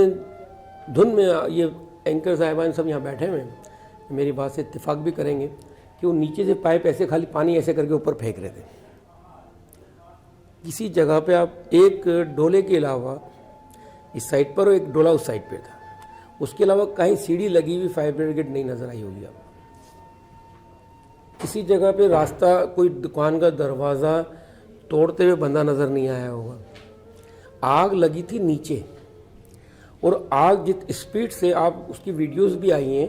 دھن میں, یہ اینکر صاحبان سب یہاں بیٹھے ہوئے ہیں, میری بات سے اتفاق بھی کریں گے کہ وہ نیچے سے پائپ ایسے خالی پانی ایسے کر کے اوپر پھینک رہے تھے. کسی جگہ پہ آپ ایک ڈولے کے علاوہ اس سائڈ پر اور ایک ڈولا اس سائڈ پہ تھا, اس کے علاوہ کہیں سیڑھی لگی ہوئی فائر بریگیڈ نہیں نظر آئی ہوگی آپ. کسی جگہ پہ راستہ, کوئی دکان کا دروازہ توڑتے ہوئے بندہ نظر نہیں آیا ہوگا. آگ لگی تھی نیچے, اور آگ جت اسپیڈ سے, آپ اس کی ویڈیوز بھی آئی ہیں,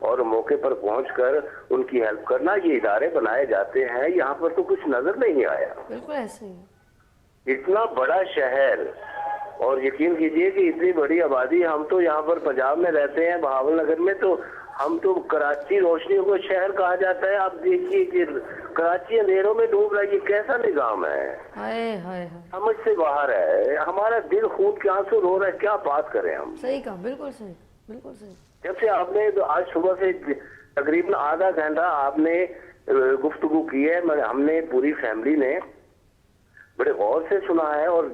اور موقع پر پہنچ کر ان کی ہیلپ کرنا. یہ ادارے بنائے جاتے ہیں, یہاں پر تو کچھ نظر نہیں آیا. بالکل ایسے ہی. اتنا بڑا شہر, اور یقین کیجئے کہ اتنی بڑی آبادی, ہم تو یہاں پر پنجاب میں رہتے ہیں بہاول نگر میں, تو ہم تو کراچی روشنیوں کو شہر کہا جاتا ہے. آپ دیکھیے کہ کراچی اندھیروں میں ڈوب رہا ہے, یہ کیسا نظام ہے, ہائے ہائے. سمجھ سے باہر ہے. ہمارا دل خون کے آنسو رو رہا ہے, کیا بات کریں ہم. صحیح کہا, بالکل صحیح, بالکل صحیح. جب سے آپ نے آج صبح سے تقریباً آدھا گھنٹہ آپ نے گفتگو کی ہے, ہم نے پوری فیملی نے بڑے غور سے سنا ہے, اور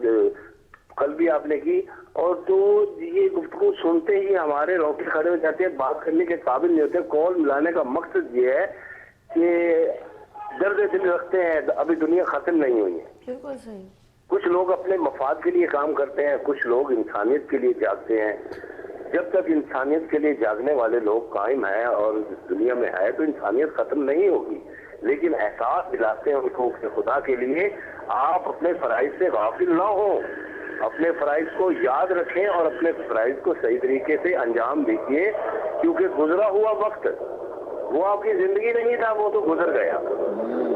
کل بھی آپ نے کی, اور تو یہ گفتگو سنتے ہی ہمارے روکے کھڑے ہو جاتے ہیں, بات کرنے کے قابل نہیں ہوتے. کال ملانے کا مقصد یہ ہے کہ درد دل رکھتے ہیں, ابھی دنیا ختم نہیں ہوئی ہے. بالکل صحیح. کچھ لوگ اپنے مفاد کے لیے کام کرتے ہیں, کچھ لوگ انسانیت کے لیے جاگتے ہیں. جب تک انسانیت کے لیے جاگنے والے لوگ قائم ہیں اور دنیا میں ہے تو انسانیت ختم نہیں ہوگی. لیکن احساس دلاتے ہیں ان کو کہ خدا کے لیے آپ اپنے فرائض سے غافل نہ ہوں, اپنے فرائض کو یاد رکھیں اور اپنے فرائض کو صحیح طریقے سے انجام دیجیے, کیونکہ گزرا ہوا وقت وہ آپ کی زندگی نہیں تھا, وہ تو گزر گیا.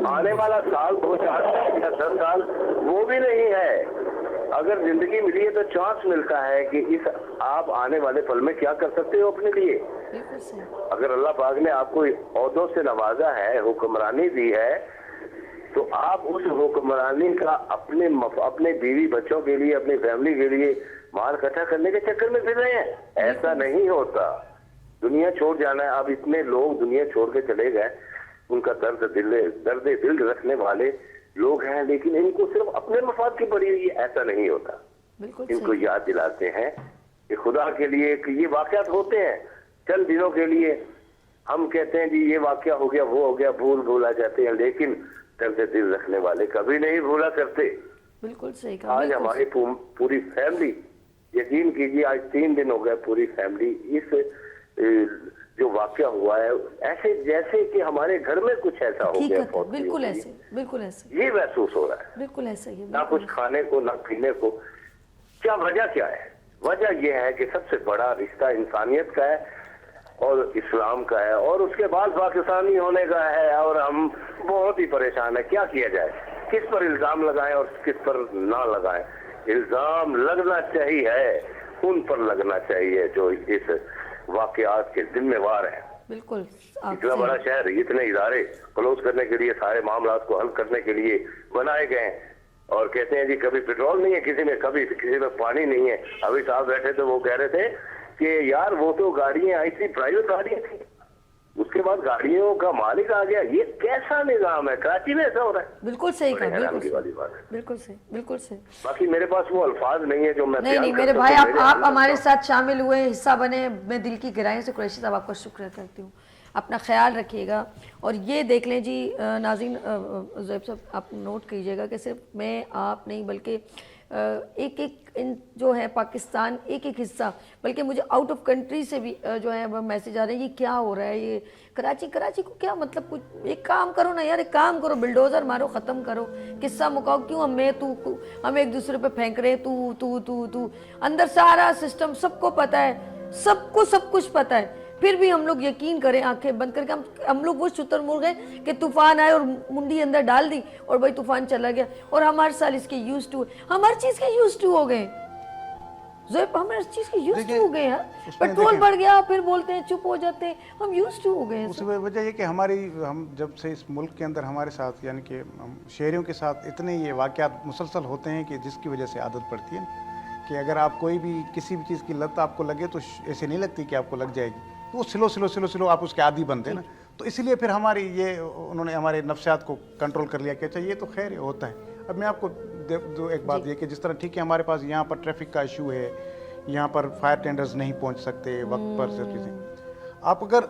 آنے والا سال 2 4 یا 10 سال وہ بھی نہیں ہے. اگر زندگی ملی ہے تو چانس ملتا ہے کہ اس آپ آنے والے پل میں کیا کر سکتے ہو اپنے لیے. بالکل صحیح. اگر اللہ پاک نے آپ کو عہدوں سے نوازا ہے, حکمرانی دی ہے, تو آپ اس حکمرانی کا اپنے بیوی بچوں کے لیے, اپنی فیملی کے لیے مال اکٹھا کرنے کے چکر میں پھر رہے ہیں. ایسا نہیں ہوتا. دنیا چھوڑ جانا ہے. اب اتنے لوگ دنیا چھوڑ کے چلے گئے, ان کا درد دل رکھنے والے لوگ ہیں, لیکن ان کو صرف اپنے مفاد کی پڑی ہوئی ہے. ایسا نہیں ہوتا. بالکل ان کو یاد دلاتے ہیں کہ خدا کے لیے کہ یہ واقعات ہوتے ہیں چند دنوں کے لیے. ہم کہتے ہیں جی یہ واقعہ ہو گیا, وہ ہو گیا, بھولا جاتے ہیں, لیکن درد دل رکھنے والے کبھی نہیں بھولا کرتے. بالکل صحیح کہا. آج ہماری پوری فیملی, یقین کیجیے آج 3 دن ہو گئے, پوری فیملی اس جو واقعہ ہوا ہے ایسے جیسے کہ ہمارے گھر میں کچھ ایسا ہو گیا. بالکل ایسے, بالکل ایسے یہ محسوس ہو رہا ہے. بالکل ایسا ہی. نہ کچھ کھانے کو نہ پینے کو. کیا وجہ کیا ہے؟ وجہ یہ ہے کہ سب سے بڑا رشتہ انسانیت کا ہے اور اسلام کا ہے, اور اس کے بعد پاکستانی ہونے کا ہے, اور ہم بہت ہی پریشان ہیں. کیا کیا جائے, کس پر الزام لگائیں اور کس پر نہ لگائیں. الزام لگنا چاہیے ان پر لگنا چاہیے جو اس واقعات کے ذمہ وار ہیں. بالکل. اتنا بڑا شہر, اتنے ادارے کلوز کرنے کے لیے, سارے معاملات کو حل کرنے کے لیے بنائے گئے ہیں, اور کہتے ہیں جی کبھی پیٹرول نہیں ہے کسی میں, کبھی کسی میں پانی نہیں ہے. ابھی صاحب بیٹھے تھے, وہ کہہ رہے تھے کہ یار وہ تو گاڑیاں آئی تھی, پرائیویٹ گاڑیاں تھیں, اس کے بعد گاڑیوں کا مالک آ گیا. یہ کیسا نظام ہے؟ کراچی میں ایسا ہو رہا ہے. بالکل صحیح کہا. حیرانگی والی بات ہے. بالکل صحیح, بالکل صحیح. باقی میرے پاس وہ الفاظ نہیں ہے جو میں نہیں میرے بھائی, آپ ہمارے ساتھ شامل ہوئے, حصہ بنے. میں دل کی گہرائیوں سے قریشی صاحب آپ کا شکریہ کرتی ہوں. اپنا خیال رکھیے گا. اور یہ دیکھ لیں جی ناظرین, زہیب صاحب آپ نوٹ کیجیے گا کہ صرف میں آپ نہیں بلکہ ایک جو ہے پاکستان ایک حصہ, بلکہ مجھے آؤٹ آف کنٹری سے بھی جو ہے وہ میسیج آ رہے ہیں یہ کیا ہو رہا ہے, یہ کراچی کو کیا مطلب, کچھ ایک کام کرو نا یار, ایک کام کرو, بلڈوزر مارو, ختم کرو, قصہ مکاؤ. کیوں ہم ایک دوسرے پہ پھینک رہے ہیں تو اندر سارا سسٹم سب کو پتہ ہے, سب کچھ پتہ ہے, پھر بھی ہم لوگ یقین کریں آنکھیں بند کر کے. ہم لوگ وہ شتر مرغ ہیں کہ طوفان آئے اور منڈی اندر ڈال دی اور بھائی طوفان چلا گیا, اور ہم ہر سال اس کے یوز ٹو, ہم ہر چیز کے یوز ٹو ہو گئے. ہم ہر چیز کے یوز ٹو ہو گئے ہیں. پیٹرول بڑھ گیا پھر بولتے ہیں, چپ ہو جاتے ہیں, ہم یوز ٹو ہو گئے ہیں. اس وجہ یہ کہ ہم جب سے اس ملک کے اندر ہمارے ساتھ یعنی کہ شہریوں کے ساتھ اتنے یہ واقعات مسلسل ہوتے ہیں کہ جس کی وجہ سے عادت پڑتی ہے کہ اگر آپ کوئی بھی کسی بھی چیز کی لت آپ کو لگے تو ایسے نہیں لگتی کہ آپ کو لگ جائے گی, تو وہ سلو آپ اس کے عادی بنتے ہیں نا. تو اس لیے پھر انہوں نے ہمارے نفسیات کو کنٹرول کر لیا کہ اچھا یہ تو خیر ہوتا ہے. اب میں آپ کو ایک بات یہ کہ جس طرح ٹھیک ہے ہمارے پاس یہاں پر ٹریفک کا ایشو ہے, یہاں پر فائر ٹینڈرز نہیں پہنچ سکتے وقت پر سب چیزیں. آپ اگر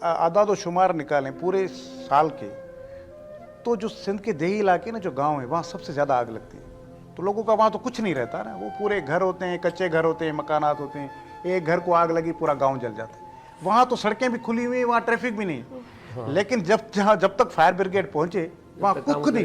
اعداد و شمار نکالیں پورے سال کے, تو جو سندھ کے دیہی علاقے نا, جو گاؤں ہیں, وہاں سب سے زیادہ آگ لگتی ہے. تو لوگوں کا وہاں تو کچھ نہیں رہتا نا, وہ پورے گھر ہوتے ہیں, کچے گھر ہوتے ہیں, مکانات ہوتے ہیں, ایک گھر کو آگ لگی پورا گاؤں جل جاتا ہے. وہاں تو سڑکیں بھی کھلی ہوئی ہیں, وہاں ٹریفک بھی نہیں, لیکن جب تک فائر بریگیڈ پہنچے وہاں کچھ نہیں,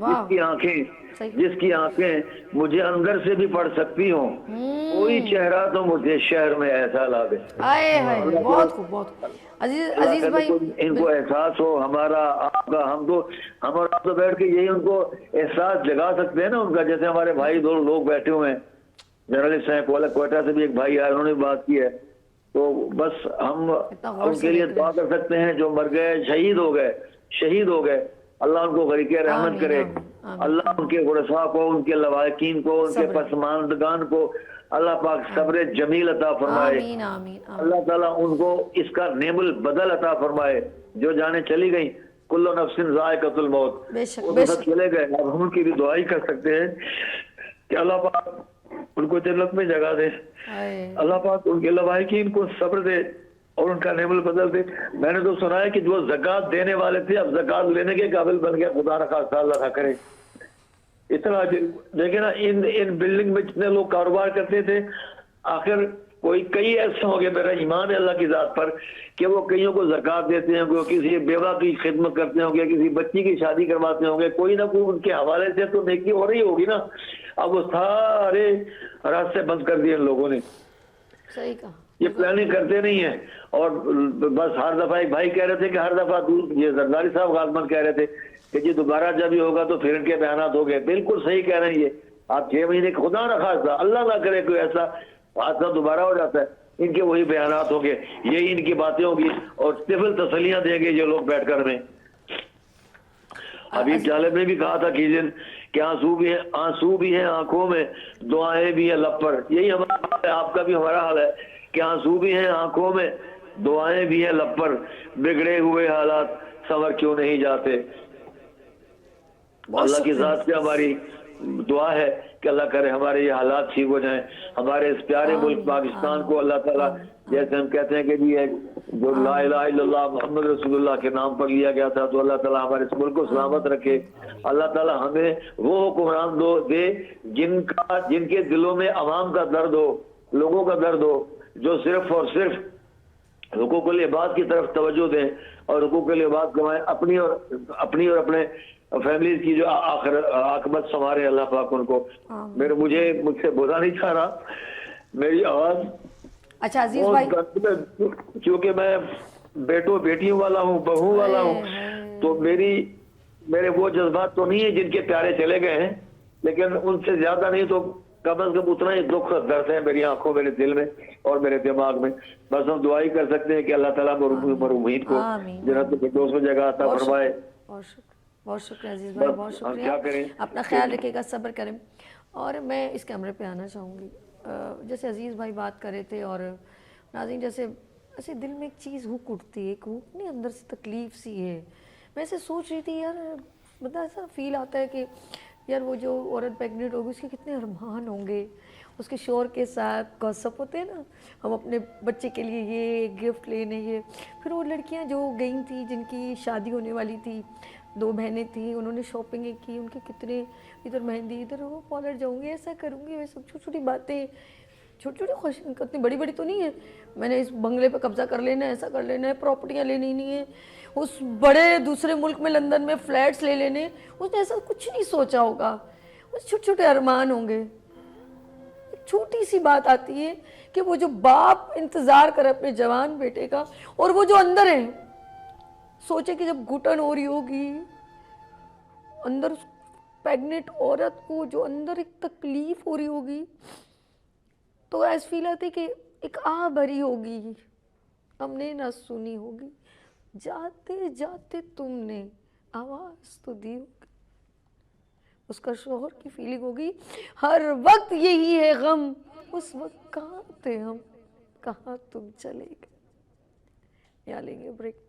جس کی آنکھیں مجھے اندر سے بھی پڑھ سکتی ہوں، کوئی چہرہ تو مجھے شہر میں ایسا لا دے. بہت خوب بہت خوب. عزیز بھائی ان کو احساس ہو ہمارا آپ کا، ہم اور آپ تو بیٹھ کے یہی ان کو احساس جگا سکتے ہیں نا ان کا. جیسے ہمارے بھائی دو لوگ بیٹھے ہوئے ہیں، جرنلسٹ ہیں، کوئٹہ سے بھی ایک بھائی آئے، انہوں نے بات کی ہے. تو بس ہم ان کے لیے دعا کر سکتے ہیں جو مر گئے، شہید ہو گئے. اللہ ان کو غریق رحمت کرے. اللہ ان کے ورثاء کو، ان کے لواحقین کو، ان کے پسماندگان کو اللہ پاک صبر جمیل عطا فرمائے. اللہ تعالیٰ ان کو اس کا نعم البدل عطا فرمائے. جو جانیں چلی گئیں، کل نفس ذائقۃ الموت، وہ تو سب چلے گئے. اب ہم ان کی بھی دعا ہی کر سکتے ہیں کہ اللہ پاک ان کو جنت میں جگہ دے. اللہ پاک ان کے لواحقین کو صبر دے اور ان کا نعم البدل دے. میں نے تو سنا ہے کہ جو زکوٰۃ دینے والے تھے اب زکوٰۃ لینے کے قابل بن گیا. خدا نخواستہ اللہ نہ کرے. اتنا دیکھیں نا، ان بلڈنگ میں جتنے لوگ کاروبار کرتے تھے، آخر کئی ایسے ہوں گے، میرا ایمان ہے اللہ کی ذات پر، کہ وہ کئیوں کو زکوٰۃ دیتے ہیں، کوئی کسی بیوہ کی خدمت کرتے ہوں گے، کسی بچی کی شادی کرواتے ہوں گے. کوئی نہ کوئی ان کے حوالے سے تو نیکی ہو رہی ہوگی نا. اب وہ سارے راستے بند کر دیے ان لوگوں نے. صحیح کہا. یہ پلاننگ کرتے نہیں ہیں، اور بس ہر دفعہ ایک بھائی کہہ رہے تھے کہ ہر دفعہ یہ زرداری صاحب غالباً کہہ رہے تھے کہ جی دوبارہ جب یہ ہوگا تو پھر ان کے بیانات ہو گئے. بالکل صحیح کہہ رہے ہیں. یہ آپ 6 مہینے خدا نہ خواستہ اللہ نہ کرے کوئی ایسا حادثہ دوبارہ ہو جاتا ہے، ان کے وہی بیانات ہوں گے، یہی ان کی باتیں ہوں گی، اور طفل تسلیاں دیں گے یہ لوگ بیٹھ کر میں. حبیب جالب نے بھی کہا تھا کہ دن کہ آنسو بھی ہیں آنکھوں میں، دعائیں بھی ہیں لب پر. یہی ہمارا حال ہے، آپ کا بھی ہمارا حال ہے کہ آنسو بھی ہیں آنکھوں میں، دعائیں بھی ہیں لب پر. بگڑے ہوئے حالات سنور کیوں نہیں جاتے. اللہ کی ذات سے ہماری دعا ہے کہ اللہ کرے ہمارے یہ حالات ٹھیک ہو جائیں. ہمارے اس پیارے ملک پاکستان کو اللہ تعالیٰ، جیسے ہم کہتے ہیں کہ یہ جو لا الہ الا اللہ محمد رسول اللہ کے نام پر لیا گیا تھا، تو اللہ تعالیٰ ہمارے اس ملک کو سلامت رکھے. اللہ تعالیٰ ہمیں وہ حکمران دے جن کے دلوں میں عوام کا درد ہو، لوگوں کا درد ہو، جو صرف اور صرف حقوق العباد کی طرف توجہ دیں اور حقوق العباد کمائیں، اپنی اور اپنے فیملیز کی جو عاقبت سنوارے اللہ پاک ان کو. مجھ سے بولا نہیں چاہ رہا، میری آواز اچھا عزیز بھائی، کیونکہ میں بیٹیوں والا ہوں، بہو والا ہوں، تو میرے وہ جذبات تو نہیں ہیں جن کے پیارے چلے گئے ہیں، لیکن ان سے زیادہ نہیں تو کم از کم اتنا ہی دکھ درد ہے میری آنکھوں، میرے دل میں اور میرے دماغ میں. بس ہم دعا ہی کر سکتے ہیں کہ اللہ تعالیٰ مرحومین کو جنت الفردوس میں جگہ عطا فرمائے. بہت شکریہ عزیز بھائی، بہت شکریہ. اپنا خیال رکھے گا، صبر کریں. اور میں اس کیمرے پہ آنا چاہوں گی، جیسے عزیز بھائی بات کر رہے تھے، اور ناظرین جیسے ایسے دل میں ایک چیز ہک اٹھتی ہے، ایک ہک نہیں، اندر سے تکلیف سی ہے. میں ایسے سوچ رہی تھی یار، مطلب ایسا فیل آتا ہے کہ یار وہ جو عورت پیگنٹ ہوگی اس کے کتنے ارمان ہوں گے. اس کے شوہر کے ساتھ گوسپ ہوتے ہیں نا، ہم اپنے بچے کے لیے یہ گفٹ لینے، یہ پھر وہ لڑکیاں جو گئی تھیں جن کی شادی ہونے والی تھی، 2 بہنیں تھیں، انہوں نے شاپنگ کی، ان کے کتنے ادھر مہندی، ادھر وہ پارلر جاؤں گی، ایسا کروں گی، وہ سب چھوٹی چھوٹی باتیں، چھوٹی چھوٹی خوش، اتنی بڑی بڑی تو نہیں ہے، میں نے اس بنگلے پہ قبضہ کر لینا ہے، ایسا کر لینا ہے، پراپرٹیاں لینی نہیں ہیں، اس بڑے دوسرے ملک میں لندن میں فلیٹس لے لینے. اس نے ایسا کچھ نہیں سوچا ہوگا. اس چھوٹے چھوٹے ارمان ہوں گے. ایک چھوٹی سی بات آتی ہے کہ وہ جو باپ انتظار کرے اپنے جوان بیٹے کا، اور وہ جو اندر ہے سوچے کہ جب گھٹن ہو رہی ہوگی اندر، اس پیگنٹ عورت کو جو اندر ایک تکلیف ہو رہی ہوگی، تو ایسا فیل آتی کہ ایک آہ بھری ہوگی، ہم نے نہ سنی ہوگی، جاتے جاتے تم نے آواز تو دی ہوگی. اس کا شوہر کی فیلنگ ہوگی ہر وقت یہی ہے غم، اس وقت کہاں تھے ہم، کہاں تم چلے گئے. یا لیں گے بریک.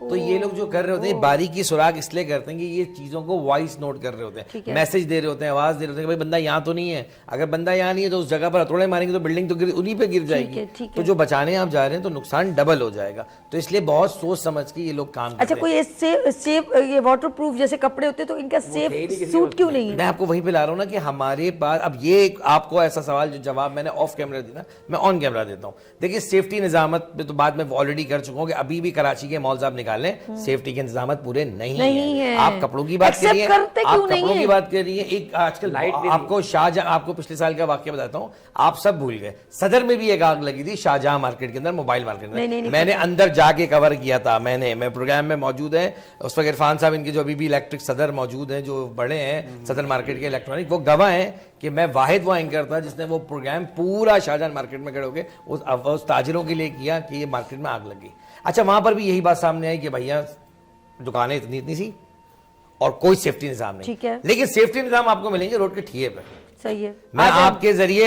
تو یہ لوگ جو کر رہے ہوتے ہیں باریکی سراغ اس لیے کرتے ہیں کہ یہ چیزوں کو وائس نوٹ کر رہے ہوتے ہیں, میسج دے رہے ہوتے ہیں, آواز دے رہے ہوتے ہیں کہ بھائی بندہ یہاں تو نہیں ہے. اگر بندہ یہاں نہیں ہے تو اس جگہ پر ہتھوڑے ماریں گے تو بلڈنگ تو انہیں پہ گر جائے گی. تو جو بچانے آپ جا رہے ہیں تو نقصان ڈبل ہو جائے گا. تو اس لیے بہت سوچ سمجھ کے یہ لوگ کام کرتے ہیں. اچھا کوئی سیف یہ واٹر پروف جیسے کپڑے ہوتے ہیں تو ان کا سیف سوٹ کیوں نہیں ہے؟ میں آپ کو وہیں پہ لا رہا ہوں نا کہ ہمارے پاس اب یہ آپ کو ایسا سوال جو جواب میں نے آف کیمرہ دینا میں آن کیمرہ دیتا ہوں. دیکھیے سیفٹی نظامت پہ تو بات میں آلریڈی کر چکا ہوں کہ ابھی بھی کراچی کے مالز آپ نکال لیں سیفٹی کے انتظامات پورے نہیں ہیں. آپ کپڑوں کی بات کر رہی ہیں, آپ کپڑوں کی بات کر رہی ہیں. ایک آج کل آپ کو شاہجہاں, آپ کو پچھلے سال کا واقعہ بتاتا ہوں, آپ سب بھول گئے. صدر میں بھی ایک آگ لگی تھی شاہجہاں مارکیٹ کے اندر, موبائل مارکیٹ میں. میں نے اندر جا کے کور کیا تھا. میں پروگرام میں موجود ہیں اس وقت عرفان صاحب ان کے جو ابھی بھی الیکٹرک صدر موجود ہیں جو بڑے ہیں صدر مارکیٹ کے الیکٹرانک, وہ گواہ ہیں کہ میں واحد وہ اینکر تھا جس نے وہ پروگرام پورا شاہجہاں مارکیٹ میں کھڑے ہو کے اس تاجروں کے لیے کیا کہ یہ مارکیٹ میں آگ لگی. اچھا وہاں پر بھی یہی بات سامنے آئی کہ بھیا دکانیں اتنی سی اور کوئی سیفٹی نظام نہیں, لیکن سیفٹی نظام آپ کو ملیں گے روڈ کے ٹھیے پہ. صحیح ہے. میں آپ کے ذریعے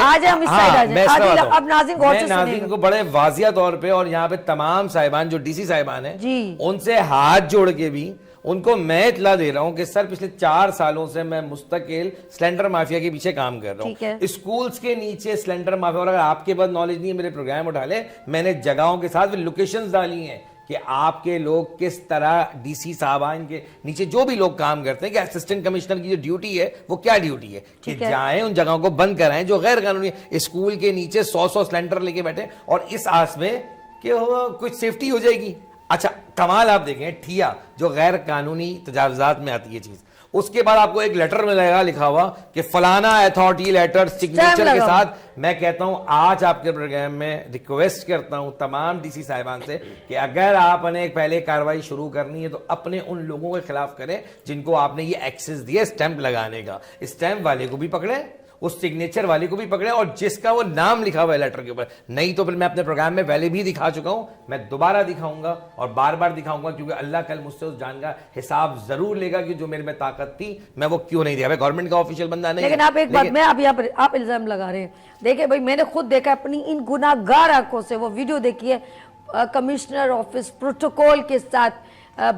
ناظرین کو بڑے واضح طور پہ اور یہاں پہ تمام صاحبان جو ڈی سی صاحبان ہیں ان سے ہاتھ جوڑ کے بھی ان کو میں اطلاع دے رہا ہوں کہ سر پچھلے 4 سالوں سے میں مستقل سلینڈر مافیا کے پیچھے کام کر رہا ہوں. اسکولز کے نیچے سلینڈر مافیا, اور اگر آپ کے پاس نالج نہیں ہے میرے پروگرام اٹھا لیں, میں نے جگہوں کے ساتھ لوکیشنز ڈالی ہیں کہ آپ کے لوگ کس طرح ڈی سی صاحبان کے نیچے جو بھی لوگ کام کرتے ہیں کہ اسسٹنٹ کمشنر کی جو ڈیوٹی ہے وہ کیا ڈیوٹی ہے کہ جائیں ان جگہوں کو بند کرائیں جو غیر قانونی. اسکول کے نیچے 100 سلینڈر لے کے بیٹھے اور اس آس میں کہ کچھ سیفٹی ہو جائے گی. اچھا کمال آپ دیکھیں ٹھیا جو غیر قانونی تجاوزات میں آتی ہے چیز, اس کے بعد آپ کو ایک لیٹر ملے گا لکھا ہوا کہ فلانا اتھارٹی لیٹر سگنیچر کے ساتھ. میں کہتا ہوں آج آپ کے پروگرام میں ریکویسٹ کرتا ہوں تمام ڈی سی صاحبان سے کہ اگر آپ نے پہلے کاروائی شروع کرنی ہے تو اپنے ان لوگوں کے خلاف کریں جن کو آپ نے یہ ایکسس دیا اسٹیمپ لگانے کا. اسٹیمپ والے کو بھی پکڑیں, اس سگنیچر والے کو بھی پکڑے, اور جس کا وہ نام لکھا ہوا ہے لیٹر کے اوپر. نہیں تو پھر میں اپنے پروگرام میں پہلے بھی دکھا چکا ہوں, میں دوبارہ دکھاؤں گا اور بار بار دکھاؤں گا کیونکہ اللہ کل مجھ سے اس جان کا حساب ضرور لے گا کہ جو میرے میں طاقت تھی میں وہ کیوں نہیں دیا. میں گورنمنٹ کا آفیشیل بندہ نہیں. لیکن آپ ایک بات, میں ابھی آپ الزام لگا رہے ہیں. دیکھیں بھائی میں نے خود دیکھا اپنی ان گناہگار آنکھوں سے, وہ ویڈیو دیکھی ہے کمشنر آفس پروٹوکول کے ساتھ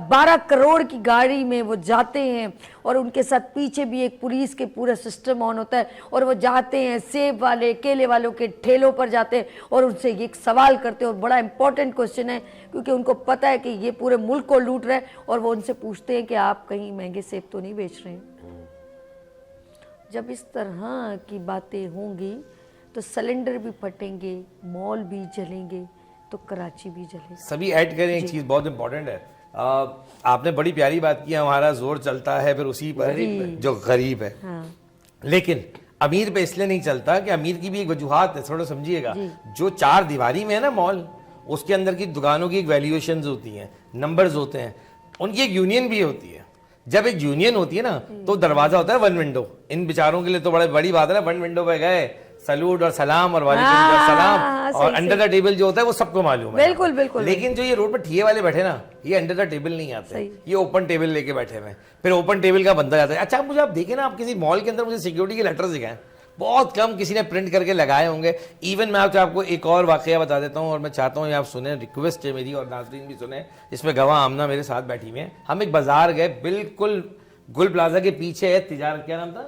12 کروڑ کی گاڑی میں وہ جاتے ہیں اور ان کے ساتھ پیچھے بھی ایک پولیس کے پورا سسٹم آن ہوتا ہے اور وہ جاتے ہیں سیب والے کیلے والوں کے ٹھیلوں پر جاتے ہیں اور ان سے ایک سوال کرتے ہیں, اور بڑا امپورٹنٹ کوسچن ہے کیونکہ ان کو پتہ ہے کہ یہ پورے ملک کو لوٹ رہے ہیں, اور وہ ان سے پوچھتے ہیں کہ آپ کہیں مہنگے سیب تو نہیں بیچ رہے ہیں. جب اس طرح کی باتیں ہوں گی تو سلنڈر بھی پھٹیں گے, مال بھی جلیں گے, تو کراچی بھی جلے گا. سبھی ایڈ کریں, ایک چیز بہت امپورٹنٹ ہے. آپ نے بڑی پیاری بات کی, ہمارا زور چلتا ہے پھر اسی پر جو غریب ہے. لیکن امیر پہ اس لیے نہیں چلتا کہ امیر کی بھی ایک وجوہات ہے, تھوڑا سمجھیے گا. جو 4 دیواری میں ہے نا مال, اس کے اندر کی دکانوں کی ایک ویلیویشنز ہوتی ہیں, نمبرز ہوتے ہیں, ان کی ایک یونین بھی ہوتی ہے. جب ایک یونین ہوتی ہے نا تو دروازہ ہوتا ہے 1 ونڈو. ان بیچاروں کے لیے تو بڑی بات ہے نا, 1 ونڈو پہ گئے سلوٹ اور سلام اور وعلیکم السلام, اور انڈر دا ٹیبل جو ہوتا ہے وہ سب کو معلوم ہے. بالکل بالکل. لیکن جو یہ روڈ پر ٹھیے والے بیٹھے نا, یہ انڈر دا ٹیبل نہیں آتے, یہ اوپن ٹیبل لے کے بیٹھے ہوئے. پھر اوپن ٹیبل کا بندہ جاتا ہے. اچھا مجھے آپ دیکھیں نا, آپ کسی مال کے اندر مجھے سیکورٹی کے لیٹر دکھائیں, بہت کم کسی نے پرنٹ کر کے لگائے ہوں گے. ایون میں آپ کو ایک اور واقعہ بتا دیتا ہوں اور میں چاہتا ہوں یہ آپ سنیں, ریکویسٹ ہے میری اور ناظرین بھی سنیں, جس میں گواہ آمنہ میرے ساتھ بیٹھی ہوئی ہیں. ہم ایک بازار گئے, بالکل گل پلازا کے پیچھے ہے تجارت, کیا نام تھا,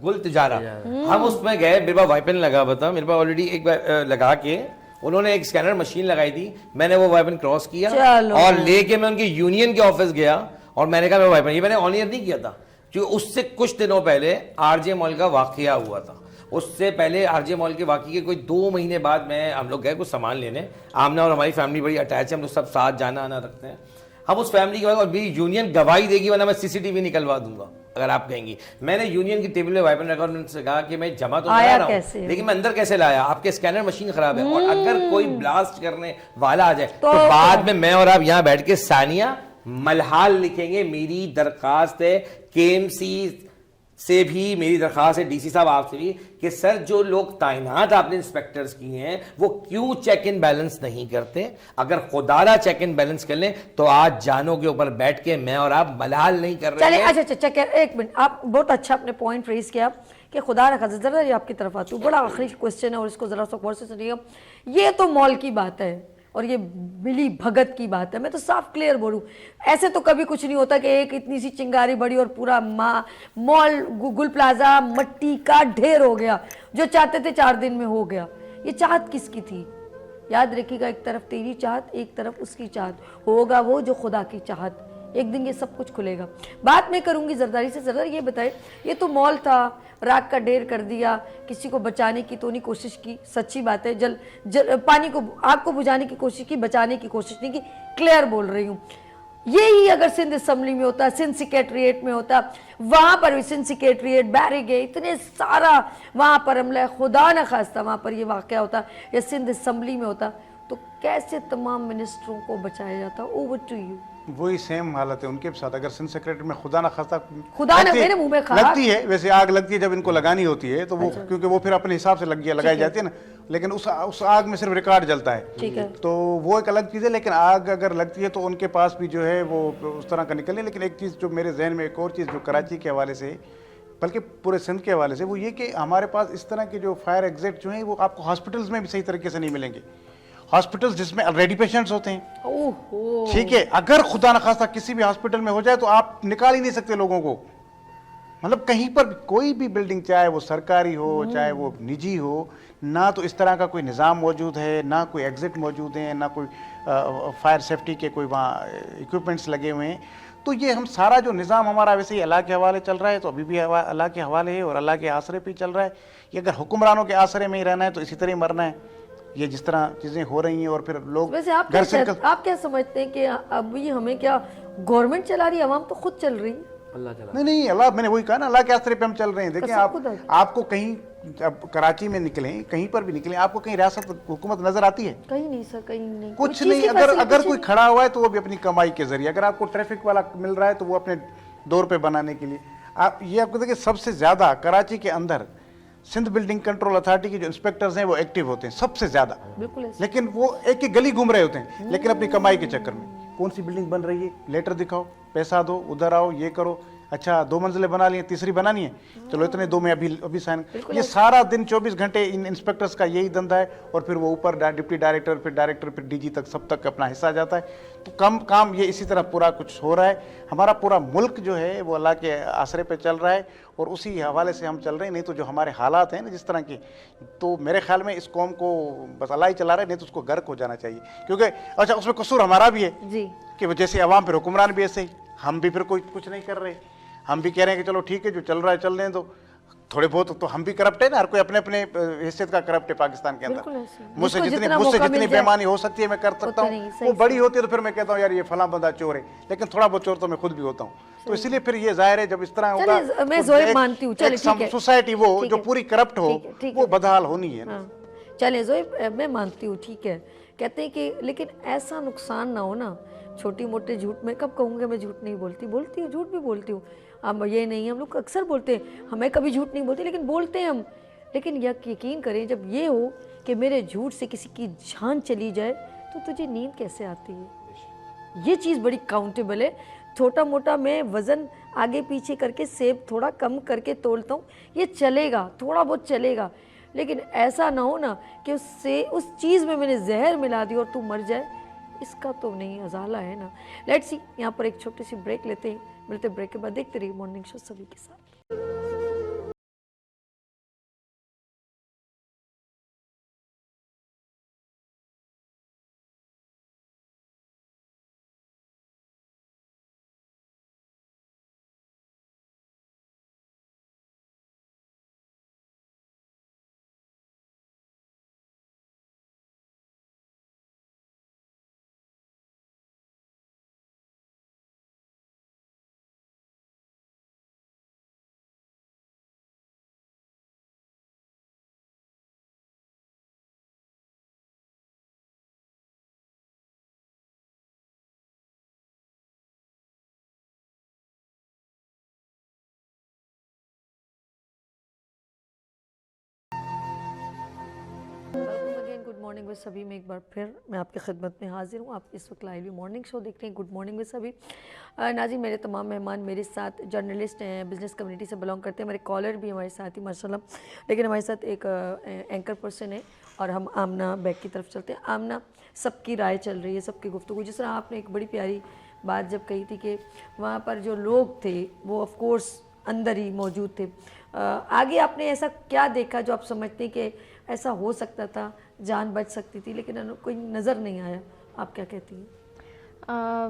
گل تجارہ. ہم اس میں گئے, میرے پاس وائپن لگا ہوا تھا, میرے پاس آلریڈی ایک لگا کے انہوں نے ایک اسکینر مشین لگائی تھی. میں نے وہ وائپن کراس کیا اور لے کے میں ان کی یونین کے آفس گیا اور میں نے کہا میں وائپن, یہ میں نے آن ایئر نہیں کیا تھا کیونکہ اس سے کچھ دنوں پہلے آر جے مال کا واقعہ ہوا تھا. اس سے پہلے آر جے مال کے واقعے کے کوئی 2 مہینے بعد ہم لوگ گئے کچھ سامان لینے. آمنہ اور ہماری فیملی بڑی اٹیچ ہے, ہم لوگ سب ساتھ جانا آنا رکھتے ہیں. ہم اس فیملی کے بعد, اور میری یونین گواہی دے گی ورنہ میں CCTV نکلوا دوں گا اگر آپ کہیں گی. میں نے یونین کی ٹیبل میں وائپن رکھا اور ان سے کہا کہ میں جمع تو کرا رہا ہوں لیکن میں اندر کیسے لایا, آپ کے اسکینر مشین خراب ہے, اور اگر کوئی بلاسٹ کرنے والا آ جائے تو بعد میں اور آپ یہاں بیٹھ کے ثانیہ ملحال لکھیں گے. میری درخواست ہے KMC سے بھی, میری درخواست ہے DC صاحب آپ سے بھی, کہ سر جو لوگ تعینات آپ نے انسپیکٹرز کی ہیں وہ کیوں چیک ان بیلنس نہیں کرتے. اگر خدا را چیک ان بیلنس کر لیں تو آج جانوں کے اوپر بیٹھ کے میں اور آپ ملال نہیں کر رہے ہیں. اچھا ایک منٹ, آپ بہت اچھا اپنے پوائنٹ ریز کیا کہ خدا رکھا. ذرا یہ آپ کی طرف آتی ہوں, بڑا آخری کوشچن ہے اور اس کو ذرا سا غور سے سنیے. یہ تو مال کی بات ہے, اور یہ ملی بھگت کی بات ہے. میں تو صاف کلیئر بولوں, ایسے تو کبھی کچھ نہیں ہوتا کہ ایک اتنی سی چنگاری بڑی اور پورا مال گل پلازا مٹی کا ڈھیر ہو گیا. جو چاہتے تھے 4 دن میں ہو گیا. یہ چاہت کس کی تھی؟ یاد رکھیے گا, ایک طرف تیری چاہت, ایک طرف اس کی چاہت. ہوگا وہ جو خدا کی چاہت. ایک دن یہ سب کچھ کھلے گا. بات میں کروں گی زرداری سے. زرداری یہ بتائے, یہ تو مال تھا, راکھ کا ڈھیر کر دیا, کسی کو بچانے کی تو نہیں کوشش کی. سچی بات ہے, پانی کو, آگ کو بجھانے کی کوشش کی, بچانے کی کوشش نہیں کی. کلیئر بول رہی ہوں. یہی اگر سندھ اسمبلی میں ہوتا, سندھ سیکریٹریٹ میں ہوتا, وہاں پر بھی سندھ سیکریٹریٹ بیرے گئے اتنے سارا, وہاں پر عملہ خدا نہ خواستہ وہاں پر یہ واقعہ ہوتا, یا سندھ اسمبلی میں ہوتا, تو کیسے تمام منسٹروں کو بچایا جاتا؟ Over to you. وہی سیم حالت ہے ان کے ساتھ. اگر سندھ سیکریٹری میں خدا نہ خواستہ خدا نہ, میرے منہ میں کہا لگتی ہے, ویسے آگ لگتی ہے جب ان کو لگانی ہوتی ہے تو وہ, کیونکہ وہ پھر اپنے حساب سے لگائی جاتی ہے نا, لیکن اس آگ میں صرف ریکارڈ جلتا ہے, تو وہ ایک الگ چیز ہے. لیکن آگ اگر لگتی ہے تو ان کے پاس بھی جو ہے وہ اس طرح کا نکلنے. لیکن ایک چیز جو میرے ذہن میں, ایک اور چیز جو کراچی کے حوالے سے, بلکہ پورے سندھ کے حوالے سے, وہ یہ کہ ہمارے پاس اس طرح کے جو فائر ایگزٹ جو ہیں وہ آپ کو ہاسپٹلز میں بھی صحیح طریقے سے نہیں ملیں گے. ہاسپٹلز جس میں آلریڈی پیشنٹس ہوتے ہیں, ٹھیک ہے, اگر خدا نخواستہ کسی بھی ہاسپٹل میں ہو جائے تو آپ نکال ہی نہیں سکتے لوگوں کو. مطلب کہیں پر بھی کوئی بھی بلڈنگ, چاہے وہ سرکاری ہو چاہے وہ نجی ہو, نہ تو اس طرح کا کوئی نظام موجود ہے, نہ کوئی ایگزٹ موجود ہیں, نہ کوئی فائر سیفٹی کے کوئی وہاں ایکوپمنٹس لگے ہوئے ہیں. تو یہ ہم سارا جو نظام ہمارا ویسے ہی اللہ کے حوالے چل رہا ہے, تو ابھی بھی اللہ کے حوالے ہے اور اللہ کے آسرے پہ چل رہا ہے. یہ اگر حکمرانوں کے آسرے میں ہی رہنا ہے تو اسی طرح ہی مرنا ہے. یہ جس طرح چیزیں ہو رہی ہیں, اور پھر لوگ ویسے آپ کیا سمجھتے ہیں کہ ابھی ہمیں کیا گورنمنٹ چلا رہی ہے, عوام تو خود چل رہی ہے؟ اللہ چلا. نہیں, اللہ, میں نے وہی کہا نا, اللہ کے آسرے پہ ہم چل رہے ہیں. دیکھیں آپ کو کہیں, اب کراچی میں نکلیں, کہیں پر بھی نکلیں, آپ کو کہیں ریاست حکومت نظر آتی ہے؟ کہیں نہیں سر, کہیں نہیں, کچھ نہیں. اگر کوئی کھڑا ہوا ہے تو وہ بھی اپنی کمائی کے ذریعے. اگر آپ کو ٹریفک والا مل رہا ہے تو وہ اپنے 2 روپے بنانے کے لیے. آپ کو دیکھیں, سب سے زیادہ کراچی کے اندر سندھ بلڈنگ کنٹرول اتھارٹی کے جو انسپیکٹرز ہیں وہ ایکٹیو ہوتے ہیں سب سے زیادہ, لیکن وہ ایک ایک گلی گھوم رہے ہوتے ہیں, لیکن اپنی کمائی کے چکر میں. کون سی بلڈنگ بن رہی ہے, لیٹر دکھاؤ, پیسہ دو, ادھر آؤ, یہ کرو, اچھا 2 منزلیں بنا لی ہیں, تیسری بنانی ہے, چلو اتنے 2 میں ابھی سائن. یہ سارا دن 24 گھنٹے ان انسپیکٹرز کا یہی دھندا ہے, اور پھر وہ اوپر ڈپٹی ڈائریکٹر, پھر ڈائریکٹر, پھر ڈی جی تک, سب تک اپنا حصہ جاتا ہے. تو کام یہ اسی طرح پورا کچھ ہو رہا ہے. ہمارا پورا ملک جو ہے وہ اللہ کے آسرے پہ چل رہا ہے, اور اسی حوالے سے ہم چل رہے ہیں. نہیں تو جو ہمارے حالات ہیں نا جس طرح کے, تو میرے خیال میں اس قوم کو بس اللہ ہی چلا رہا ہے, نہیں تو اس کو غرق ہو جانا چاہیے. کیونکہ اچھا اس میں قصور ہمارا بھی ہے کہ جیسے عوام پہ حکمران بھی ایسے ہی, ہم بھی پھر کچھ نہیں کر رہے. ہم بھی کہہ رہے ہیں کہ چلو ٹھیک ہے, جو چل رہا ہے چل رہے ہیں, تو تھوڑے بہت تو ہم بھی کرپٹ ہے نا, ہر کوئی اپنے اپنے حیثیت کا کرپٹ ہے پاکستان کے اندر. مجھ سے جتنی بیمانی ہو سکتی ہے میں کر سکتا ہوں. وہ بڑی ہوتی ہے تو پھر میں کہتا ہوں یار یہ فلاں بندہ چور ہے, لیکن تھوڑا بہت چور تو میں خود بھی ہوتا ہوں. تو اسی لیے پھر یہ ظاہر ہے جب اس طرح ہوگا, میں زوئے مانتی ہوں, سوسائٹی وہ جو پوری کرپٹ ہو وہ بدحال ہونی ہے. چلیں زوئے, میں مانتی ہوں, ٹھیک ہے, کہتے ہیں کہ لیکن ایسا نقصان نہ ہو نا. چھوٹی موٹے جھوٹ, میں کب کہوں گا میں جھوٹ نہیں بولتی ہوں, جھوٹ بھی بولتی ہوں. اب یہ نہیں, ہم لوگ اکثر بولتے ہیں, ہمیں کبھی جھوٹ نہیں بولتے, لیکن بولتے ہیں ہم. لیکن یقین کریں, جب یہ ہو کہ میرے جھوٹ سے کسی کی جان چلی جائے تو تجھے نیند کیسے آتی ہے؟ یہ چیز بڑی کاؤنٹیبل ہے. چھوٹا موٹا میں وزن آگے پیچھے کر کے, سیب تھوڑا کم کر کے تولتا ہوں, یہ چلے گا, تھوڑا بہت چلے گا. لیکن ایسا نہ ہو نا کہ اس چیز میں نے زہر ملا دی اور تو مر جائے, اس کا تو نہیں ازالہ ہے نا. لیٹس سی, یہاں پر ایک چھوٹی سی بریک لیتے ہیں, ملتے بریک کے بعد دیکھتے رہیے مارننگ شو سبھی کے ساتھ. گڈ مارننگ ود سبھی میں ایک بار پھر میں آپ کی خدمت میں حاضر ہوں. آپ اس وقت لائیو مارننگ شو دیکھ رہے ہیں گڈ مارننگ ود سبھی. ناظرین, میرے تمام مہمان میرے ساتھ جرنلسٹ ہیں, بزنس کمیونٹی سے بلانگ کرتے ہیں, ہمارے کالر بھی ہمارے ساتھ ہی ماشاء اللہ, لیکن ہمارے ساتھ ایک اینکر پرسن ہے اور ہم آمنہ بیگ کی طرف چلتے ہیں. آمنہ, سب کی رائے چل رہی ہے, سب کی گفتگو, جس طرح آپ نے ایک بڑی پیاری بات جب کہی تھی کہ وہاں پر جو لوگ تھے وہ آف کورس اندر ہی موجود تھے. آگے آپ نے ایسا کیا دیکھا جو آپ سمجھتے کہ ایسا ہو سکتا تھا, جان بچ سکتی تھی, لیکن کوئی نظر نہیں آیا؟ آپ کیا کہتی ہیں؟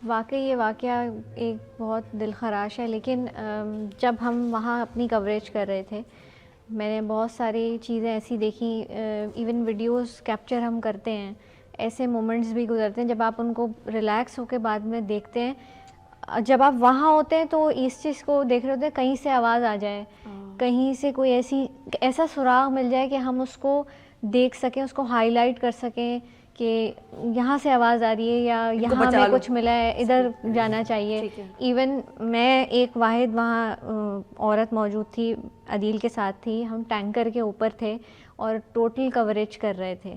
واقعی یہ واقعہ ایک بہت دل خراش ہے, لیکن جب ہم وہاں اپنی کوریج کر رہے تھے میں نے بہت ساری چیزیں ایسی دیکھی, ایون ویڈیوز کیپچر ہم کرتے ہیں, ایسے مومنٹس بھی گزرتے ہیں جب آپ ان کو ریلیکس ہو کے بعد میں دیکھتے ہیں. جب آپ وہاں ہوتے ہیں تو اس چیز کو دیکھ رہے ہوتے ہیں کہیں سے آواز آ جائے, کہیں سے کوئی ایسا سراغ مل جائے کہ ہم اس کو دیکھ سکیں, اس کو ہائی لائٹ کر سکیں کہ یہاں سے آواز آ رہی ہے یا یہاں ہمیں کچھ ملا ہے, ادھر جانا چاہیے. ایون میں ایک واحد وہاں عورت موجود تھی, عدیل کے ساتھ تھی, ہم ٹینکر کے اوپر تھے اور ٹوٹل کوریج کر رہے تھے.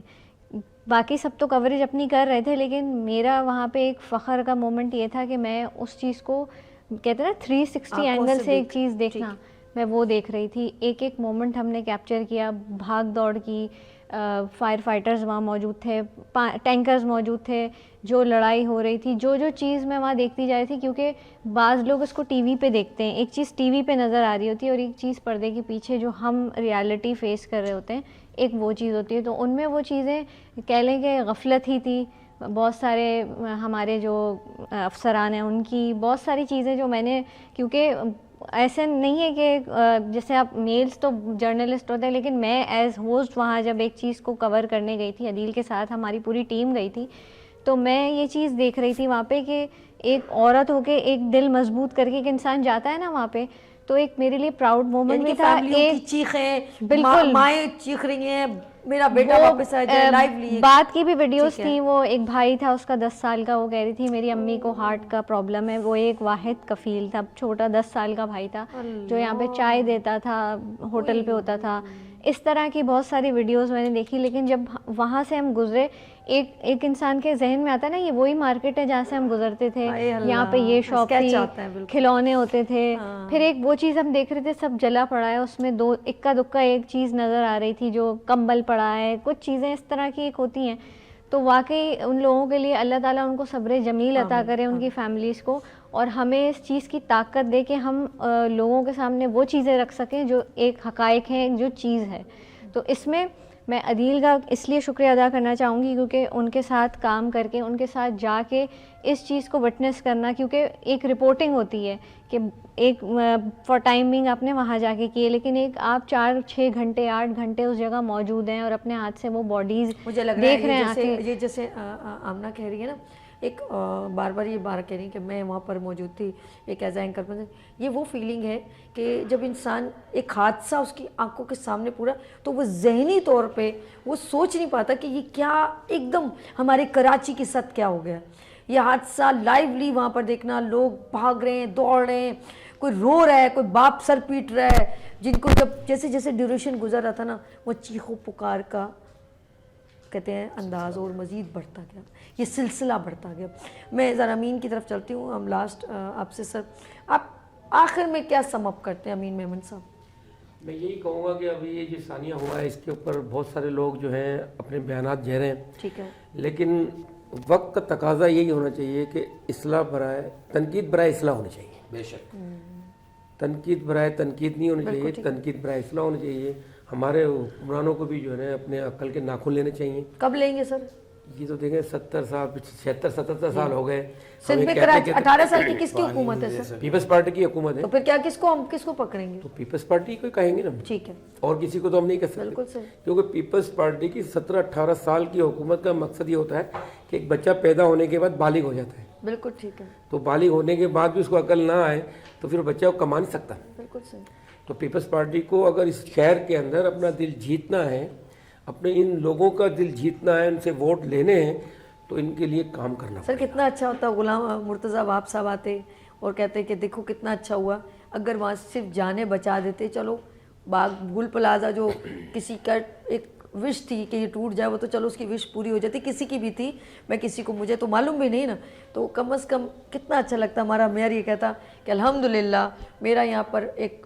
باقی سب تو کوریج اپنی کر رہے تھے, لیکن میرا وہاں پہ ایک فخر کا مومنٹ یہ تھا کہ میں اس چیز کو کہتے ہیں نا 360 اینگل سے ایک چیز دیکھنا, میں وہ دیکھ رہی تھی. ایک ایک مومنٹ ہم نے کیپچر کیا, بھاگ دوڑ کی, فائر فائٹرز وہاں موجود تھے, ٹینکرز موجود تھے, جو لڑائی ہو رہی تھی, جو چیز میں وہاں دیکھتی جا رہی تھی. کیونکہ بعض لوگ اس کو ٹی وی پہ دیکھتے ہیں, ایک چیز ٹی وی پہ نظر آ رہی ہوتی ہے اور ایک چیز پردے کے پیچھے جو ہم ریالٹی فیس کر رہے ہوتے ہیں ایک وہ چیز ہوتی ہے. تو ان میں وہ چیزیں کہہ لیں کہ غفلت ہی تھی. بہت سارے ہمارے جو افسران ہیں ان کی بہت ساری چیزیں جو میں نے, کیونکہ ایسے نہیں ہے کہ جیسے آپ میلز تو جرنلسٹ ہوتے ہیں, لیکن میں ایز ہوسٹ وہاں جب ایک چیز کو کور کرنے گئی تھی, عدیل کے ساتھ ہماری پوری ٹیم گئی تھی, تو میں یہ چیز دیکھ رہی تھی وہاں پہ کہ ایک عورت ہو کے ایک دل مضبوط کر کے ایک انسان جاتا ہے نا وہاں پہ, تو ایک میرے لیے پراؤڈ مومنٹ بھی تھا. ایک چیخیں, بالکل مائیں چیخ رہی ہیں میرا بیٹا واپس آ جائے, لائیولی بات کی بھی ویڈیوز تھیں. وہ ایک بھائی تھا, اس کا 10 سال کا, وہ کہہ رہی تھی میری امی کو ہارٹ کا پرابلم ہے. وہ ایک واحد کفیل تھا, چھوٹا 10 سال کا بھائی تھا جو یہاں پہ چائے دیتا تھا, ہوٹل پہ ہوتا تھا. اس طرح کی بہت ساری ویڈیوز میں نے دیکھی. لیکن جب وہاں سے ہم گزرے, ایک انسان کے ذہن میں آتا ہے نا یہ وہی مارکیٹ ہے جہاں سے ہم گزرتے تھے, یہاں پہ یہ شاپ تھی, کھلونے ہوتے تھے. پھر ایک وہ چیز ہم دیکھ رہے تھے سب جلا پڑا ہے, اس میں دو اکا دکا ایک چیز نظر آ رہی تھی جو کمبل پڑا ہے, کچھ چیزیں اس طرح کی ایک ہوتی ہیں. تو واقعی ان لوگوں کے لیے اللہ تعالیٰ ان کو صبر جمیل عطا کرے, ان کی فیملیز کو, اور ہمیں اس چیز کی طاقت دے کہ ہم لوگوں کے سامنے وہ چیزیں رکھ سکیں جو ایک حقائق ہیں, جو چیز ہے. تو اس میں میں عدیل کا اس لیے شکریہ ادا کرنا چاہوں گی کیونکہ ان کے ساتھ کام کر کے, ان کے ساتھ جا کے اس چیز کو وٹنس کرنا, کیونکہ ایک رپورٹنگ ہوتی ہے کہ ایک فار ٹائمنگ آپ نے وہاں جا کے کیے, لیکن ایک آپ 4-6 گھنٹے 8 گھنٹے اس جگہ موجود ہیں اور اپنے ہاتھ سے وہ باڈیز دیکھ رہے ہیں. یہ جیسے آمنہ کہہ رہی ہے نا, ایک بار بار یہ بات کہہ رہی ہیں کہ میں وہاں پر موجود تھی ایک ایز اینکر پر, یہ وہ فیلنگ ہے کہ جب انسان ایک حادثہ اس کی آنکھوں کے سامنے پورا, تو وہ ذہنی طور پہ وہ سوچ نہیں پاتا کہ یہ کیا ایک دم ہمارے کراچی کے ساتھ کیا ہو گیا. یہ حادثہ لائیولی وہاں پر دیکھنا, لوگ بھاگ رہے ہیں, دوڑ رہے ہیں, کوئی رو رہا ہے, کوئی باپ سر پیٹ رہا ہے, جن کو جب جیسے جیسے ڈیوریشن گزر رہا تھا نا وہ چیخو پکار کا کہتے ہیں انداز اور مزید بڑھتا گیا, یہ سلسلہ بڑھتا گیا. میں ذرا امین کی طرف چلتی ہوں. ہم لاسٹ آپ سے سر, آپ آخر میں کیا سم اپ کرتے ہیں امین میمن صاحب؟ میں یہی کہوں گا کہ ابھی یہ جو ثانیہ ہوا ہے اس کے اوپر بہت سارے لوگ جو ہیں اپنے بیانات دے رہے ہیں, ٹھیک ہے, لیکن وقت کا تقاضا یہی ہونا چاہیے کہ اصلاح برائے تنقید برائے اصلاح ہونی چاہیے. بے شک تنقید برائے تنقید نہیں ہونی چاہیے, تنقید برائے اصلاح ہونی چاہیے. ہمارے حکمرانوں کو بھی جو ہے اپنے عقل کے ناخن لینے چاہیے. کب لیں گے سر؟ یہ تو دیکھیں 70 سال 76-77 سال ہو گئے. سندھ میں 18 سال کی کس کی حکومت ہے سر؟ پیپلز پارٹی کی حکومت ہے. تو پھر کیا ہم کس کو پکڑیں گے؟ تو پیپلز پارٹی کو کہیں گے نا, ٹھیک ہے, اور کسی کو تو ہم نہیں کہہ سکتے. بالکل سر, کیونکہ پیپلز پارٹی کی 17-18 سال کی حکومت کا مقصد یہ ہوتا ہے کہ ایک بچہ پیدا ہونے کے بعد بالغ ہو جاتا ہے. بالکل ٹھیک ہے. تو بالغ ہونے کے بعد بھی اس کو عقل نہ آئے تو پھر بچہ کو کما نہیں سکتا. بالکل سر. تو پیپلز پارٹی کو اگر اس شہر کے اندر اپنا دل جیتنا ہے, اپنے ان لوگوں کا دل جیتنا ہے, ان سے ووٹ لینے ہیں, تو ان کے لیے کام کرنا. سر کتنا اچھا ہوتا, غلام مرتضیٰ وہاب صاحب آتے اور کہتے کہ دیکھو کتنا اچھا ہوا اگر وہاں صرف جانیں بچا دیتے. چلو باغ گل پلازا جو کسی کا ایک وش تھی کہ یہ ٹوٹ جائے, وہ تو چلو اس کی وش پوری ہو جاتی, کسی کی بھی تھی, میں کسی کو, مجھے تو معلوم بھی نہیں نا, تو کم از کم کتنا اچھا لگتا. ہمارا میئر یہ کہتا کہ الحمدللہ میرا یہاں پر ایک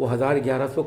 1,1100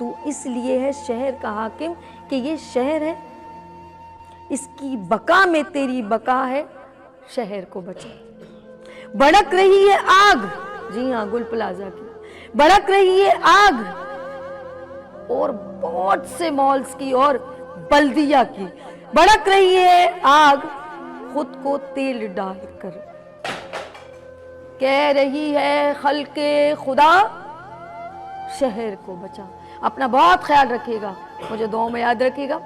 تو اس لیے ہے شہر کا حاکم کہ یہ شہر ہے، اس کی بقا میں تیری بقا ہے، شہر کو بچا۔ بڑک رہی ہے آگ، جی ہاں گل پلازا کی، بڑک رہی ہے آگ اور بہت سے مالز کی اور بلدیہ کی، بڑک رہی ہے آگ خود کو تیل ڈال کر، کہہ رہی ہے خلق خدا شہر کو بچا۔ اپنا بہت خیال رکھیے گا، مجھے دعاؤں میں یاد رکھیے گا۔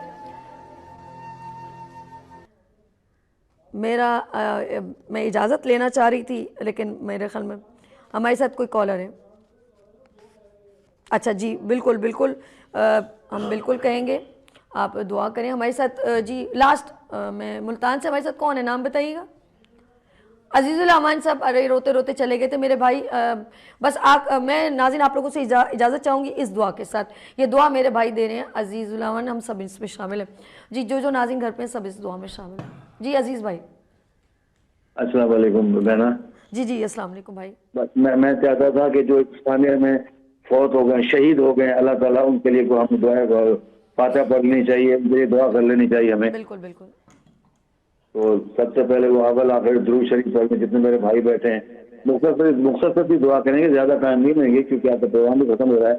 میں اجازت لینا چاہ رہی تھی لیکن میرے خیال میں ہمارے ساتھ کوئی کالر ہے۔ اچھا جی بالکل بالکل، ہم بالکل کہیں گے، آپ دعا کریں ہمارے ساتھ۔ جی لاسٹ میں ملتان سے ہمارے ساتھ کون ہے، نام بتائیے گا۔ عزیز الرحمان صاحب، ارے روتے روتے چلے گئے تھے میرے بھائی۔ بس میں ناظرین آپ لوگوں سے اجازت چاہوں گی اس دعا کے ساتھ۔ یہ دعا میرے بھائی دے رہے ہیں، عزیز الرحمان، ہم سب اس میں شامل ہیں جی، جو ناظرین گھر پہ ہیں سب اس دعا میں شامل ہیں جی۔ عزیز بھائی السلام علیکم بہنا۔ جی جی السلام علیکم بھائی۔ بس میں چاہتا تھا کہ جو اسلامیہ میں فوت ہو گئے، شہید ہو گئے، اللہ تعالیٰ ان کے لیے کو ہم دعا فاتحہ پڑھ لینی چاہیے، ان کے لیے دعا کر لینی چاہیے ہمیں۔ بالکل بالکل۔ تو سب سے پہلے وہ اول آخر درود شریف پڑھ لیں، جتنے میرے بھائی بیٹھے ہیں مختصر سی دعا کریں گے، زیادہ ٹائم نہیں لیں گے کیونکہ آپ کا پروگرام بھی ختم ہو رہا ہے۔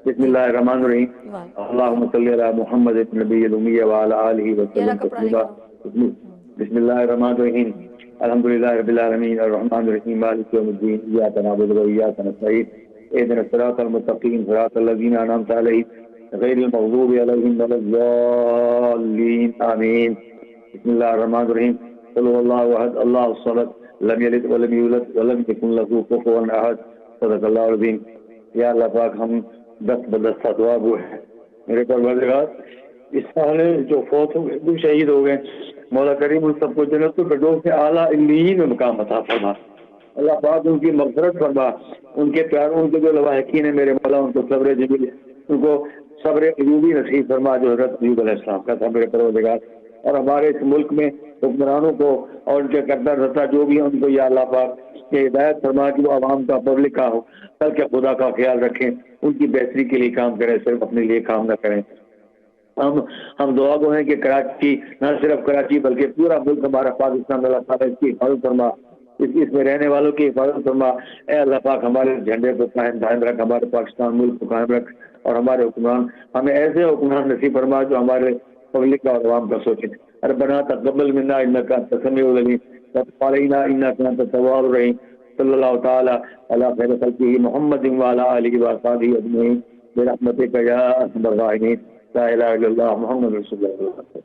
بسم اللہ الرحمن الرحیم، اللہم صلی علی محمد النبی الامی وعلی آلہ وسلم تسلیما۔ بسم اللہ الرحمن الرحیم، الحمدللہ رب العالمین الرحمن الرحیم مالک یوم الدین، ایاک نعبد و ایاک نستعین، اہدنا الصراط المستقیم صراط الذین انعمت علیہم غیر المغضوب علیہم ولا الضالین آمین۔ بسم اللہ الرحمن الرحیم، قل هو اللہ احد اللہ الصمد لم یلد ولم یولد ولم یکن له کفوا احد، صدق اللہ العظیم۔ یا اللہ پاک، ہم دست بدستہ دعا گو ہیں میرے پروردگار، اس سال جو فوت ہو گئے، جو شہید ہو گئے، مولا کریم ان سب کو جنت الفردوس کے اعلیٰ علیین میں مقام عطا فرما۔ اللہ پاک ان کی مغفرت فرما، ان کے پیاروں، ان کے جو لواحقین ہیں میرے مولا، ان کو صبر جمیل، ان کو صبر ایوبی نصیب فرما جو حضرت ایوب علیہ السلام کا تھا میرے پروردگار۔ اور ہمارے اس ملک میں حکمرانوں کو اور ان کے کردہ رسا جو بھی ہیں ان کو یا اللہ پاک یہ ہدایت فرما کہ وہ عوام کا پبلک کا ہو، کل کے خدا کا خیال رکھیں، ان کی بہتری کے لیے کام کریں، صرف اپنے لیے کام نہ کریں۔ ہم دعا گو ہیں کہ کراچی، نہ صرف کراچی بلکہ پورا ملک ہمارا پاکستان، اللہ تعالیٰ اس کی حفاظت فرما، اس میں رہنے والوں کی حفاظت فرما۔ اے اللہ پاک ہمارے جھنڈے کو قائم رکھ، ہمارے پاکستان ملک کو قائم رکھ، اور ہمارے حکمران ہمیں ایسے حکمران نصیب فرما جو ہمارے پبلک کا اور عوام کا سوچیں۔ ربنا تقبل منا انک انت السمیع العلیم وتب علینا انک انت التواب الرحیم۔ صلی اللہ تعالی علی خیر خلقہ محمد وعلی آلہ وصحبہ اجمعین برحمتک یا ارحم الراحمین۔ لا الہ الا اللہ محمد رسول اللہ۔